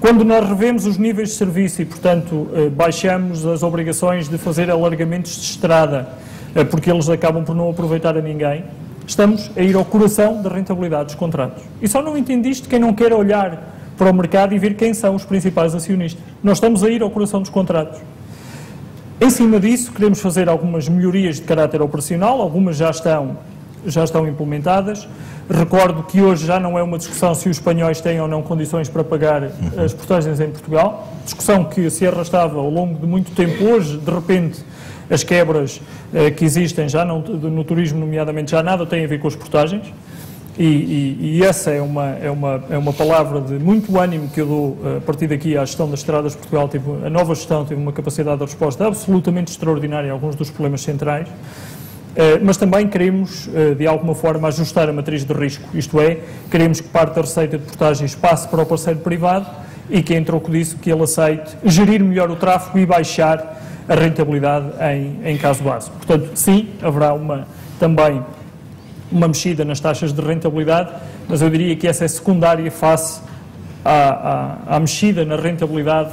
quando nós revemos os níveis de serviço e, portanto, baixamos as obrigações de fazer alargamentos de estrada, porque eles acabam por não aproveitar a ninguém, estamos a ir ao coração da rentabilidade dos contratos. E só não entende isto quem não quer olhar para o mercado e ver quem são os principais acionistas. Nós estamos a ir ao coração dos contratos. Em cima disso, queremos fazer algumas melhorias de caráter operacional, algumas já estão implementadas. Recordo que hoje já não é uma discussão se os espanhóis têm ou não condições para pagar as portagens em Portugal, discussão que se arrastava ao longo de muito tempo. Hoje, de repente, as quebras que existem já no turismo, nomeadamente, já nada têm a ver com as portagens. E essa é uma palavra de muito ânimo que eu dou a partir daqui à gestão das estradas de Portugal. A nova gestão teve uma capacidade de resposta absolutamente extraordinária a alguns dos problemas centrais, mas também queremos, de alguma forma, ajustar a matriz de risco, isto é, queremos que parte da receita de portagens passe para o parceiro privado e que, em troco disso, que ele aceite gerir melhor o tráfego e baixar a rentabilidade em caso base. Portanto, sim, haverá também uma mexida nas taxas de rentabilidade, mas eu diria que essa é secundária face à mexida na rentabilidade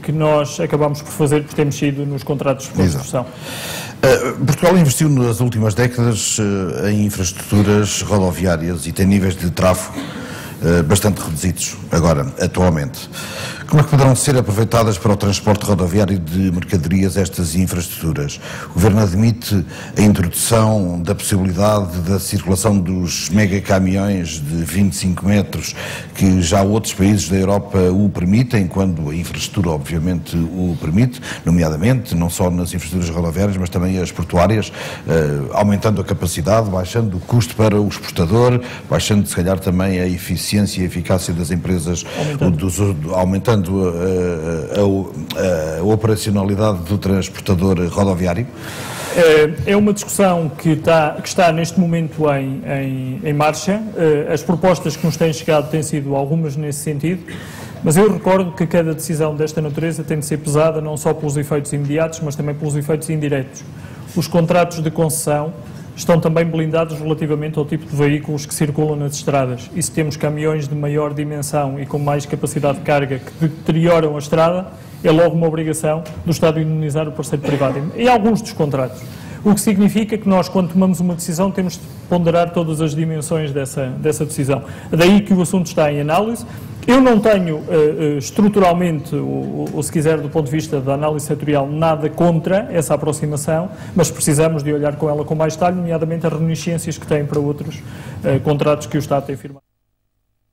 que nós acabamos por fazer por ter mexido nos contratos de construção. Portugal investiu nas últimas décadas em infraestruturas rodoviárias e tem níveis de tráfego bastante reduzidos, agora, atualmente. Como é que poderão ser aproveitadas para o transporte rodoviário de mercadorias estas infraestruturas? O Governo admite a introdução da possibilidade da circulação dos megacaminhões de 25 metros, que já outros países da Europa o permitem, quando a infraestrutura, obviamente, o permite, nomeadamente, não só nas infraestruturas rodoviárias, mas também as portuárias, aumentando a capacidade, baixando o custo para o exportador, baixando, se calhar, também a eficiência e a eficácia das empresas, aumentando a operacionalidade do transportador rodoviário? É uma discussão que está neste momento em marcha. As propostas que nos têm chegado têm sido algumas nesse sentido, mas eu recordo que cada decisão desta natureza tem de ser pesada não só pelos efeitos imediatos, mas também pelos efeitos indiretos. Os contratos de concessão estão também blindados relativamente ao tipo de veículos que circulam nas estradas. E se temos caminhões de maior dimensão e com mais capacidade de carga que deterioram a estrada, é logo uma obrigação do Estado indemnizar o parceiro privado. Em alguns dos contratos. O que significa que nós, quando tomamos uma decisão, temos de ponderar todas as dimensões dessa decisão. Daí que o assunto está em análise. Eu não tenho, estruturalmente, ou se quiser, do ponto de vista da análise setorial, nada contra essa aproximação, mas precisamos de olhar com ela com mais detalhe, nomeadamente as reminiscências que têm para outros contratos que o Estado tem firmado.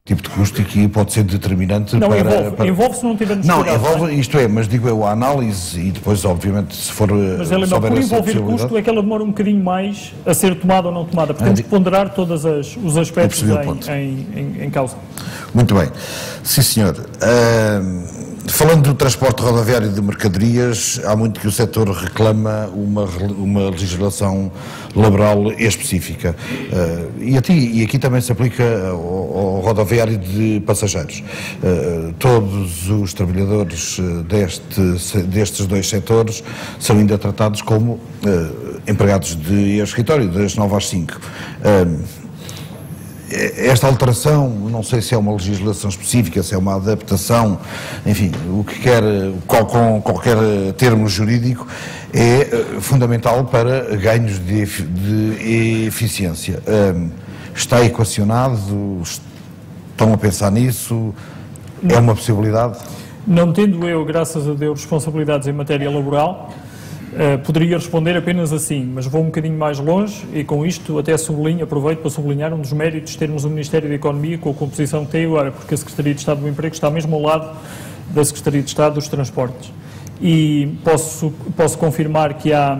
Tipo de custo que pode ser determinante não, para... envolve se não tivermos não, cuidado. Não, envolve, isto é, mas digo eu, a análise e depois, obviamente, se for... Mas ela não, por envolver custo é que ela demora um bocadinho mais a ser tomada ou não tomada, porque temos que ponderar todos os aspectos em causa. Muito bem. Sim, senhor. Falando do transporte rodoviário de mercadorias, há muito que o setor reclama uma legislação laboral específica. E aqui também se aplica ao rodoviário de passageiros. Todos os trabalhadores destes dois setores são ainda tratados como empregados de escritório, das 9 às 5. Esta alteração, não sei se é uma legislação específica, se é uma adaptação, enfim, o que quer, com qualquer termo jurídico, é fundamental para ganhos de eficiência. Está equacionado? Estão a pensar nisso? É uma possibilidade? Não tendo eu, graças a Deus, responsabilidades em matéria laboral, poderia responder apenas assim, mas vou um bocadinho mais longe e com isto até aproveito para sublinhar um dos méritos de termos o Ministério da Economia com a composição que tem agora, porque a Secretaria de Estado do Emprego está mesmo ao lado da Secretaria de Estado dos Transportes. E posso confirmar que há,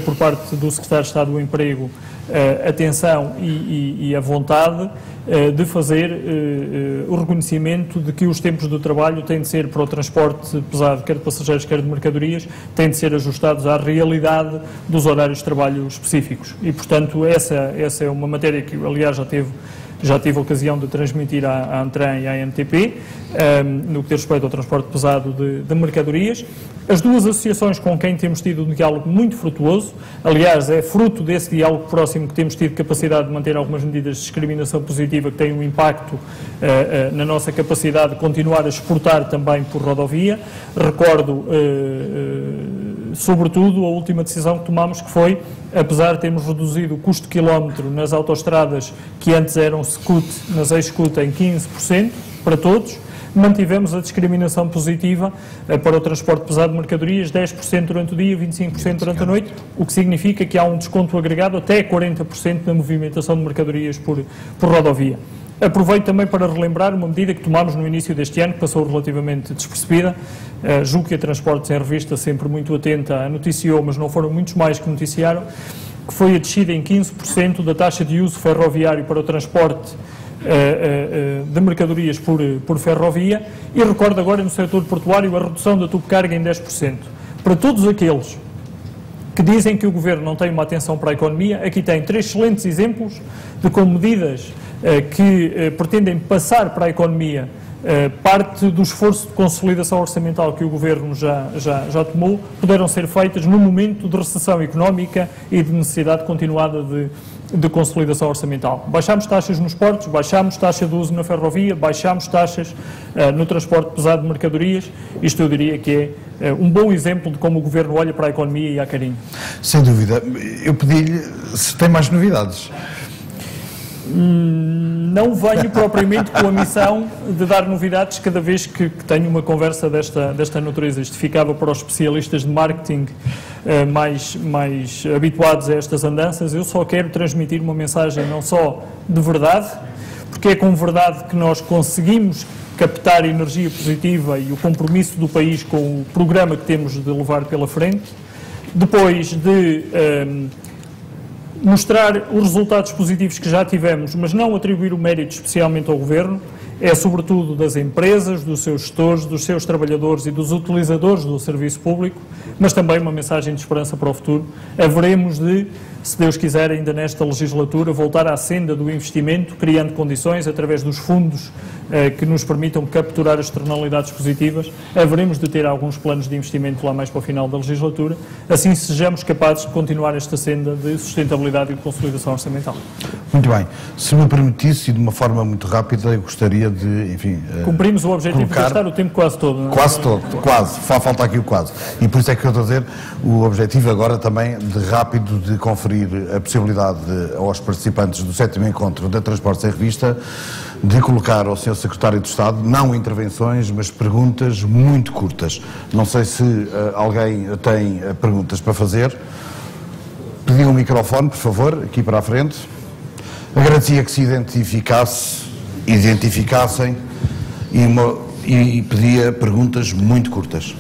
por parte do Secretário de Estado do Emprego, atenção e a vontade de fazer o reconhecimento de que os tempos do trabalho têm de ser, para o transporte pesado, quer de passageiros, quer de mercadorias, têm de ser ajustados à realidade dos horários de trabalho específicos. E, portanto, essa é uma matéria que, aliás, já tive a ocasião de transmitir à ANTRAN e à ANTP, no que diz respeito ao transporte pesado de mercadorias. As duas associações com quem temos tido um diálogo muito frutuoso, aliás, é fruto desse diálogo próximo que temos tido capacidade de manter algumas medidas de discriminação positiva que têm um impacto na nossa capacidade de continuar a exportar também por rodovia. Recordo, sobretudo, a última decisão que tomámos, que foi, apesar de termos reduzido o custo de quilómetro nas autoestradas que antes eram SCUT, nas ex-SCUT em 15% para todos, mantivemos a discriminação positiva para o transporte pesado de mercadorias, 10% durante o dia, 25% durante a noite, o que significa que há um desconto agregado até 40% na movimentação de mercadorias por rodovia. Aproveito também para relembrar uma medida que tomámos no início deste ano, que passou relativamente despercebida. Julgo que a Transportes em Revista, sempre muito atenta, a noticiou, mas não foram muitos mais que noticiaram, que foi a descida em 15% da taxa de uso ferroviário para o transporte de mercadorias por ferrovia, e recordo agora no setor portuário a redução da tubo-carga em 10%. Para todos aqueles que dizem que o Governo não tem uma atenção para a economia, aqui tem 3 excelentes exemplos de como medidas que pretendem passar para a economia parte do esforço de consolidação orçamental que o Governo já tomou, puderam ser feitas no momento de recessão económica e de necessidade continuada de consolidação orçamental. Baixámos taxas nos portos, baixámos taxa de uso na ferrovia, baixámos taxas no transporte pesado de mercadorias. Isto eu diria que é um bom exemplo de como o Governo olha para a economia e a carinho. Sem dúvida. Eu pedi-lhe se tem mais novidades. Não venho propriamente com a missão de dar novidades cada vez que tenho uma conversa desta natureza. Isto ficava para os especialistas de marketing mais habituados a estas andanças. Eu só quero transmitir uma mensagem não só de verdade, porque é com verdade que nós conseguimos captar energia positiva e o compromisso do país com o programa que temos de levar pela frente, depois de mostrar os resultados positivos que já tivemos, mas não atribuir o mérito especialmente ao Governo, é sobretudo das empresas, dos seus gestores, dos seus trabalhadores e dos utilizadores do serviço público, mas também uma mensagem de esperança para o futuro. Haveremos de, se Deus quiser, ainda nesta legislatura, voltar à senda do investimento, criando condições através dos fundos que nos permitam capturar as externalidades positivas. Haveremos de ter alguns planos de investimento lá mais para o final da legislatura, assim sejamos capazes de continuar esta senda de sustentabilidade e de consolidação orçamental. Muito bem. Se me permitisse, e de uma forma muito rápida, eu gostaria de, enfim... Cumprimos o objetivo de gastar o tempo quase todo. Não é? Quase todo, quase. Falta aqui o quase. E por isso é que eu estou a dizer, o objetivo agora também de rápido de conferir a possibilidade aos participantes do 7º Encontro da Transportes em Revista de colocar ao Sr. Secretário de Estado, não intervenções, mas perguntas muito curtas. Não sei se alguém tem perguntas para fazer. Pedi um microfone, por favor, aqui para a frente. Agradecia que se identificassem e pedia perguntas muito curtas.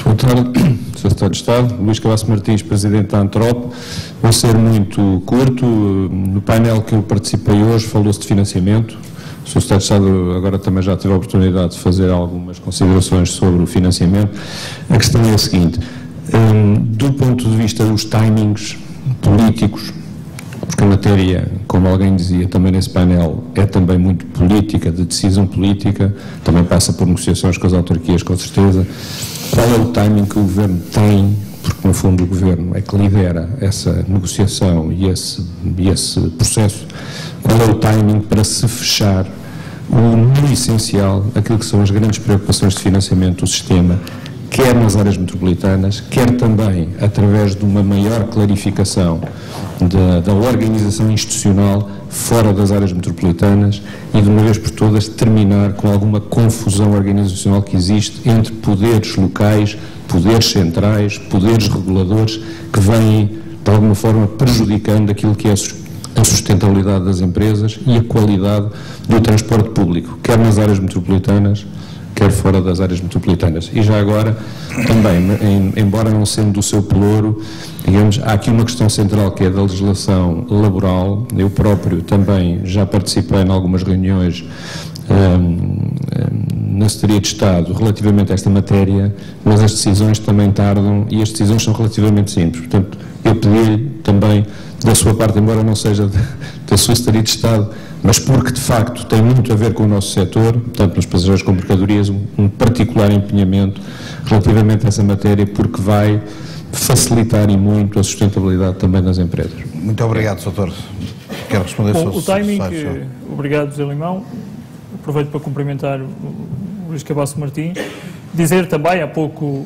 Boa tarde, Sr. Secretário de Estado. Luís Cavasso Martins, Presidente da Antrop. Vou ser muito curto. No painel que eu participei hoje falou-se de financiamento. O Sr. Secretário de Estado agora também já teve a oportunidade de fazer algumas considerações sobre o financiamento. A questão é a seguinte, do ponto de vista dos timings políticos, porque a matéria, como alguém dizia também nesse painel, é também muito política, de decisão política, também passa por negociações com as autarquias, com certeza. Qual é o timing que o Governo tem, porque no fundo o Governo é que lidera essa negociação e esse processo, qual é o timing para se fechar no essencial aquilo que são as grandes preocupações de financiamento do sistema quer nas áreas metropolitanas, quer também através de uma maior clarificação da organização institucional fora das áreas metropolitanas e, de uma vez por todas, terminar com alguma confusão organizacional que existe entre poderes locais, poderes centrais, poderes reguladores, que vêm, de alguma forma, prejudicando aquilo que é a sustentabilidade das empresas e a qualidade do transporte público, quer nas áreas metropolitanas, quer fora das áreas metropolitanas. E já agora, também, embora não sendo do seu pelouro, digamos, há aqui uma questão central que é da legislação laboral. Eu próprio também já participei em algumas reuniões na Secretaria de Estado relativamente a esta matéria, mas as decisões também tardam e as decisões são relativamente simples. Portanto, eu pedi também da sua parte, embora não seja da sua Secretaria de Estado, mas porque de facto tem muito a ver com o nosso setor, tanto nos passageiros como mercadorias, um particular empenhamento relativamente a essa matéria, porque vai facilitar e muito a sustentabilidade também das empresas. Muito obrigado, Sr. Quero responder Bom, o timing, obrigado, José Limão. Aproveito para cumprimentar o Luís Cabasso Martins. Dizer também, há pouco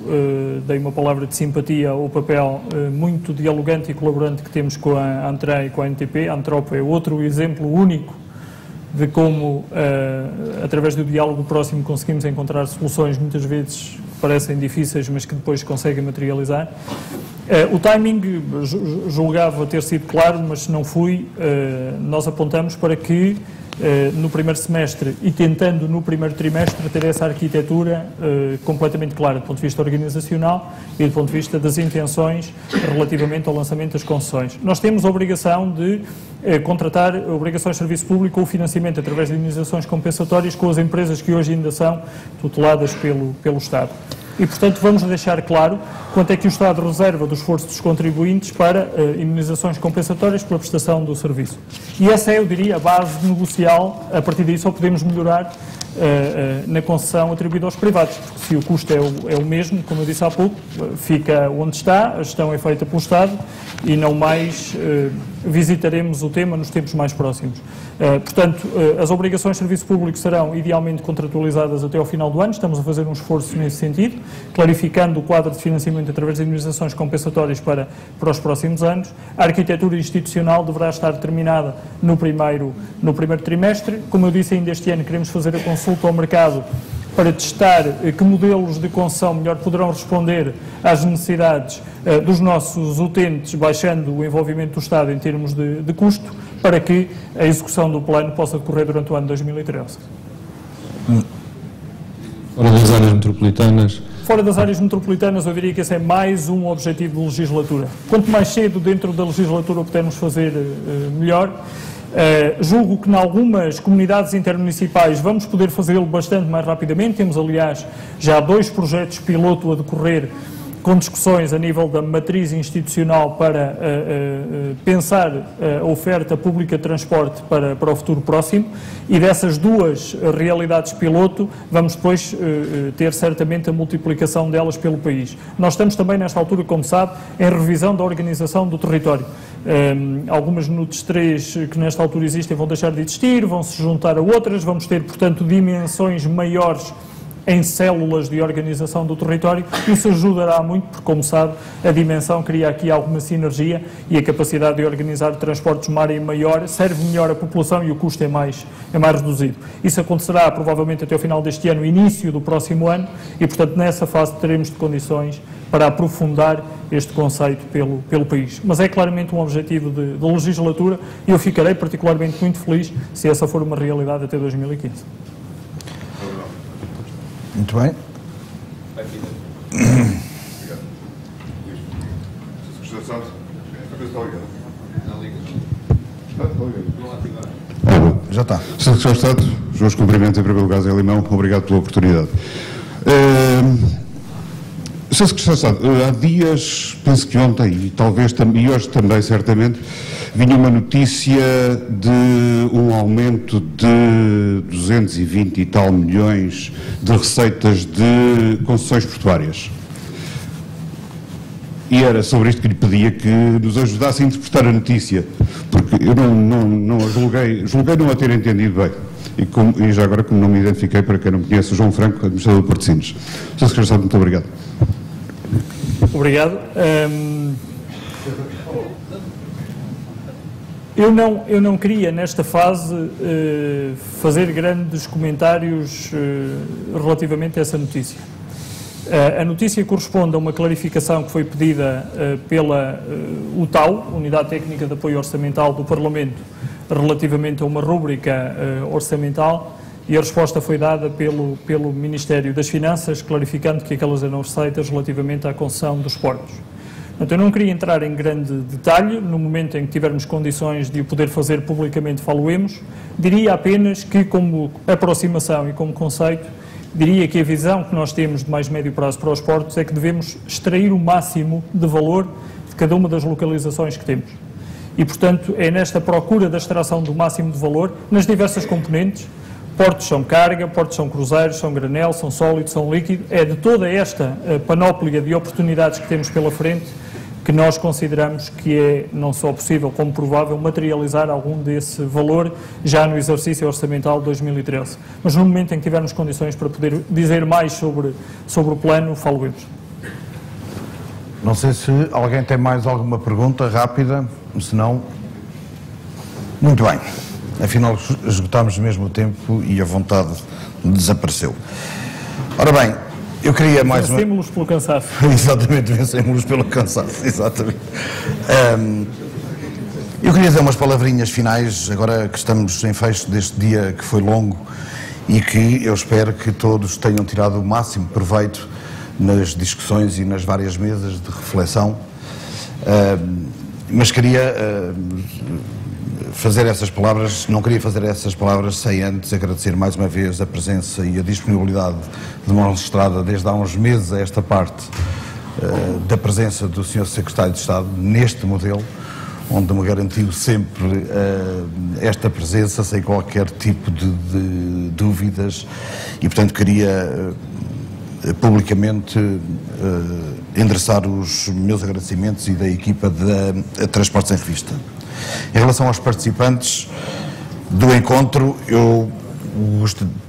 dei uma palavra de simpatia ao papel muito dialogante e colaborante que temos com a ANTRA e com a NTP. A Antrop é outro exemplo único de como, através do diálogo próximo, conseguimos encontrar soluções, muitas vezes parecem difíceis, mas que depois conseguem materializar. O timing, julgava ter sido claro, mas se não fui, nós apontamos para que no primeiro semestre e tentando no primeiro trimestre ter essa arquitetura completamente clara do ponto de vista organizacional e do ponto de vista das intenções relativamente ao lançamento das concessões. Nós temos a obrigação de contratar obrigações de serviço público ou financiamento através de indenizações compensatórias com as empresas que hoje ainda são tuteladas pelo Estado. E, portanto, vamos deixar claro quanto é que o Estado reserva do esforço dos contribuintes para indenizações compensatórias pela prestação do serviço. E essa é, eu diria, a base negocial. A partir daí só podemos melhorar na concessão atribuída aos privados, porque se o custo é o mesmo, como eu disse há pouco, fica onde está, a gestão é feita pelo Estado e não mais visitaremos o tema nos tempos mais próximos. Portanto, as obrigações de serviço público serão idealmente contratualizadas até ao final do ano, estamos a fazer um esforço nesse sentido, clarificando o quadro de financiamento através de indenizações compensatórias para os próximos anos. A arquitetura institucional deverá estar terminada no primeiro trimestre. Como eu disse, ainda este ano queremos fazer a consulta ao mercado para testar que modelos de concessão melhor poderão responder às necessidades dos nossos utentes, baixando o envolvimento do Estado em termos de custo, para que a execução do plano possa decorrer durante o ano de 2013. Fora das áreas metropolitanas? Fora das áreas metropolitanas, eu diria que esse é mais um objetivo de legislatura. Quanto mais cedo dentro da legislatura o pudermos fazer, melhor. Julgo que em algumas comunidades intermunicipais vamos poder fazê-lo bastante mais rapidamente. Temos, aliás, já 2 projetos piloto a decorrer com discussões a nível da matriz institucional para pensar a oferta pública de transporte para o futuro próximo, e dessas 2 realidades piloto vamos depois ter certamente a multiplicação delas pelo país. Nós estamos também nesta altura, como sabe, em revisão da organização do território. Algumas NUTS 3 que nesta altura existem vão deixar de existir, vão se juntar a outras, vamos ter, portanto, dimensões maiores em células de organização do território. Isso ajudará muito, porque, como sabe, a dimensão cria aqui alguma sinergia e a capacidade de organizar transportes numa área maior serve melhor à população e o custo é mais reduzido. Isso acontecerá provavelmente até o final deste ano, início do próximo ano, e, portanto, nessa fase teremos de condições para aprofundar este conceito pelo país. Mas é claramente um objetivo de legislatura e eu ficarei particularmente muito feliz se essa for uma realidade até 2015. Muito bem. Já está. Sr. Secretário de Estado, os meus cumprimentos em primeiro lugar, Zé Limão, obrigado pela oportunidade. Sr. Secretário de Estado, há dias, penso que ontem e talvez e hoje também certamente, vinha uma notícia de um aumento de 220 e tal milhões de receitas de concessões portuárias. E era sobre isto que lhe pedia que nos ajudasse a interpretar a notícia, porque eu não a julguei não a ter entendido bem. E já agora, como não me identifiquei, para quem não me conhece, João Franco, administrador do Porto de Sines. Sr. Secretário de Estado, muito obrigado. Obrigado. Eu não queria, nesta fase, fazer grandes comentários relativamente a essa notícia. A notícia corresponde a uma clarificação que foi pedida pela UTAU, Unidade Técnica de Apoio Orçamental do Parlamento, relativamente a uma rúbrica orçamental, e a resposta foi dada pelo Ministério das Finanças, clarificando que aquelas eram receitas relativamente à concessão dos portos. Portanto, eu não queria entrar em grande detalhe, no momento em que tivermos condições de o poder fazer publicamente, falo-emos. Diria apenas que, como aproximação e como conceito, diria que a visão que nós temos de mais médio prazo para os portos é que devemos extrair o máximo de valor de cada uma das localizações que temos. E, portanto, é nesta procura da extração do máximo de valor, nas diversas componentes. Portos são carga, portos são cruzeiros, são granel, são sólido, são líquido. É de toda esta panóplia de oportunidades que temos pela frente que nós consideramos que é não só possível como provável materializar algum desse valor já no exercício orçamental de 2013. Mas no momento em que tivermos condições para poder dizer mais sobre o plano, falo-nos. Não sei se alguém tem mais alguma pergunta rápida, se não... Muito bem. Afinal, esgotámos mesmo o tempo e a vontade desapareceu. Ora bem, eu queria mais uma... Vencemos-los pelo cansaço. Exatamente, vencemos-los pelo cansaço, exatamente. Eu queria dizer umas palavrinhas finais, agora que estamos em fecho deste dia que foi longo e que eu espero que todos tenham tirado o máximo proveito nas discussões e nas várias mesas de reflexão, mas queria fazer essas palavras, não queria fazer essas palavras sem antes agradecer mais uma vez a presença e a disponibilidade demonstrada desde há uns meses a esta parte da presença do Sr. Secretário de Estado neste modelo, onde me garantiu sempre esta presença sem qualquer tipo de dúvidas e, portanto, queria publicamente endereçar os meus agradecimentos e da equipa da Transportes em Revista. Em relação aos participantes do encontro, eu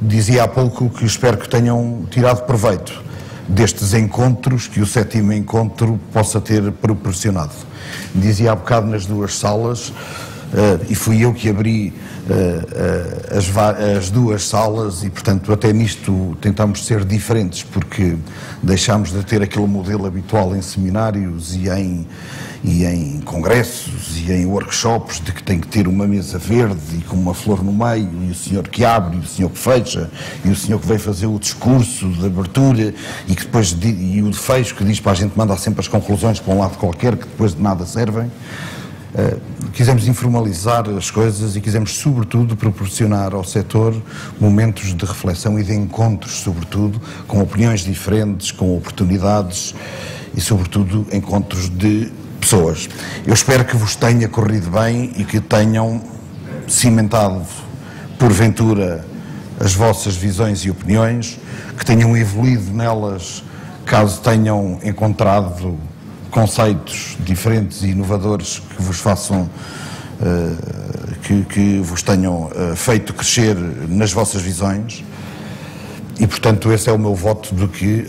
dizia há pouco que espero que tenham tirado proveito destes encontros que o 7º encontro possa ter proporcionado. Dizia há bocado nas duas salas, e fui eu que abri as duas salas e, portanto, até nisto tentamos ser diferentes, porque deixámos de ter aquele modelo habitual em seminários e em congressos e em workshops de que tem que ter uma mesa verde e com uma flor no meio e o senhor que abre e o senhor que fecha e o senhor que vem fazer o discurso de abertura e que depois e o de fecho que diz para a gente mandar sempre as conclusões para um lado qualquer que depois de nada servem. Quisemos informalizar as coisas e quisemos, sobretudo, proporcionar ao setor momentos de reflexão e de encontros, sobretudo, com opiniões diferentes, com oportunidades e, sobretudo, encontros de pessoas. Eu espero que vos tenha corrido bem e que tenham cimentado, porventura, as vossas visões e opiniões, que tenham evoluído nelas, caso tenham encontrado conceitos diferentes e inovadores que vos façam, que vos tenham feito crescer nas vossas visões e, portanto, esse é o meu voto de que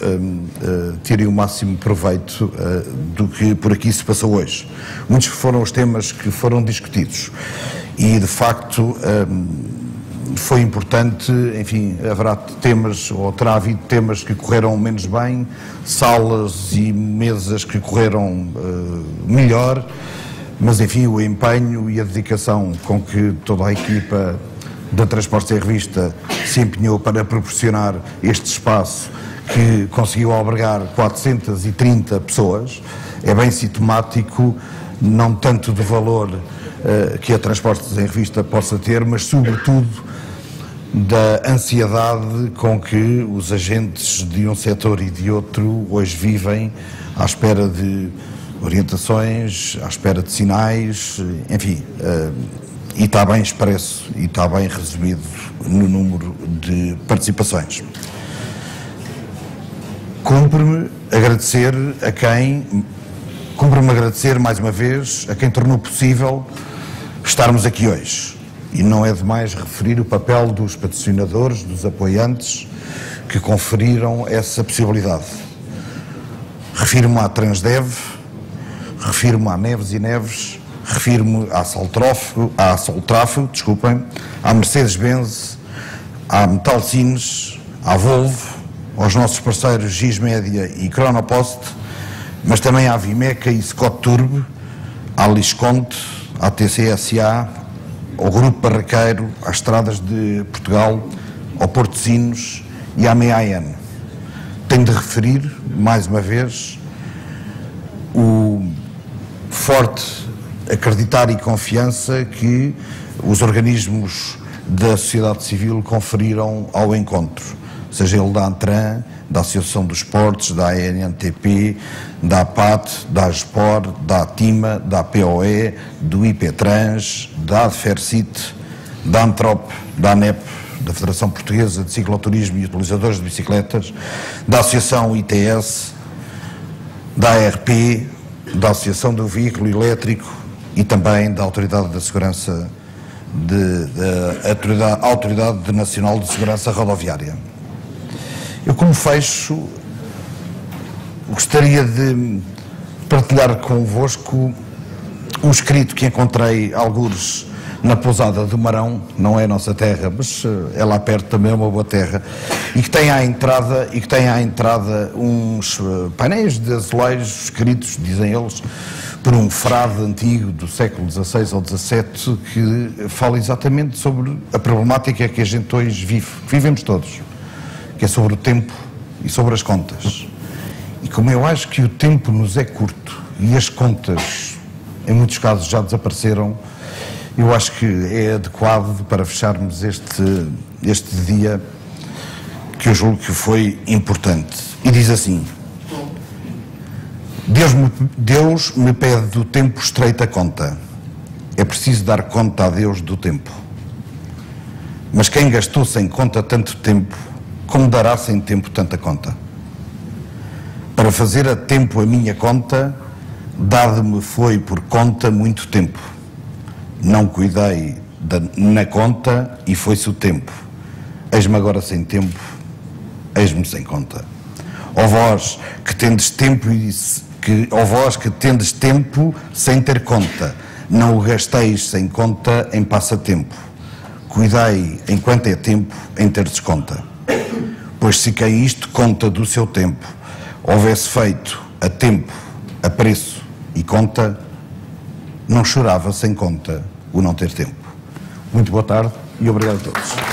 tirem o máximo proveito do que por aqui se passou hoje. Muitos foram os temas que foram discutidos e, de facto, foi importante, enfim, haverá temas, ou terá havido temas que correram menos bem, salas e mesas que correram melhor, mas, enfim, o empenho e a dedicação com que toda a equipa da Transportes em Revista se empenhou para proporcionar este espaço que conseguiu albergar 430 pessoas, é bem sintomático, não tanto do valor que a Transportes em Revista possa ter, mas, sobretudo, da ansiedade com que os agentes de um setor e de outro hoje vivem à espera de orientações, à espera de sinais, enfim, e está bem expresso e está bem resumido no número de participações. Cumpre-me agradecer mais uma vez a quem tornou possível estarmos aqui hoje. e não é demais referir o papel dos patrocinadores, dos apoiantes que conferiram essa possibilidade. Refiro-me à Transdev, refiro-me à Neves e Neves, refiro-me à Soltrafo, desculpem, à Mercedes-Benz, à Metalcines, à Volvo, aos nossos parceiros Gismédia e Cronopost, mas também à Vimeca e Scott Turbo, à Lisconte, à TCSA, ao Grupo Barraqueiro, às Estradas de Portugal, ao Portosinos e à MEAN. Tenho de referir, mais uma vez, o forte acreditar e confiança que os organismos da sociedade civil conferiram ao encontro, seja ele da ANTRAN, da Associação dos Portos, da ANTP, da APAT, da AGEPOR, da ATIMA, da APOE, do IPTrans, da ADFERCIT, da ANTROP, da ANEP, da Federação Portuguesa de Cicloturismo e Utilizadores de Bicicletas, da Associação ITS, da ARP, da Associação do Veículo Elétrico e também da Autoridade da Segurança, da Autoridade Nacional de Segurança Rodoviária. Eu, como fecho, gostaria de partilhar convosco um escrito que encontrei algures na pousada do Marão, não é a nossa terra, mas é lá perto, também é uma boa terra, e que tem à entrada uns painéis de azulejos escritos, dizem eles, por um frade antigo do século XVI ou XVII, que fala exatamente sobre a problemática que a gente hoje vive, vivemos todos, que é sobre o tempo e sobre as contas. E como eu acho que o tempo nos é curto e as contas, em muitos casos, já desapareceram, eu acho que é adequado para fecharmos este dia, que eu julgo que foi importante. E diz assim: Deus me pede do tempo estreita conta. É preciso dar conta a Deus do tempo. Mas quem gastou sem conta tanto tempo, como dará sem tempo tanta conta? Para fazer a tempo a minha conta, dado-me foi por conta muito tempo. Não cuidei na conta e foi-se o tempo. Eis-me agora sem tempo, eis-me sem conta. Ó vós que tendes tempo sem ter conta, não o gasteis sem conta em passatempo. Cuidai enquanto é tempo em teres conta. Pois se quem isto conta do seu tempo houvesse feito a tempo, a preço e conta, não chorava sem conta o não ter tempo. Muito boa tarde e obrigado a todos.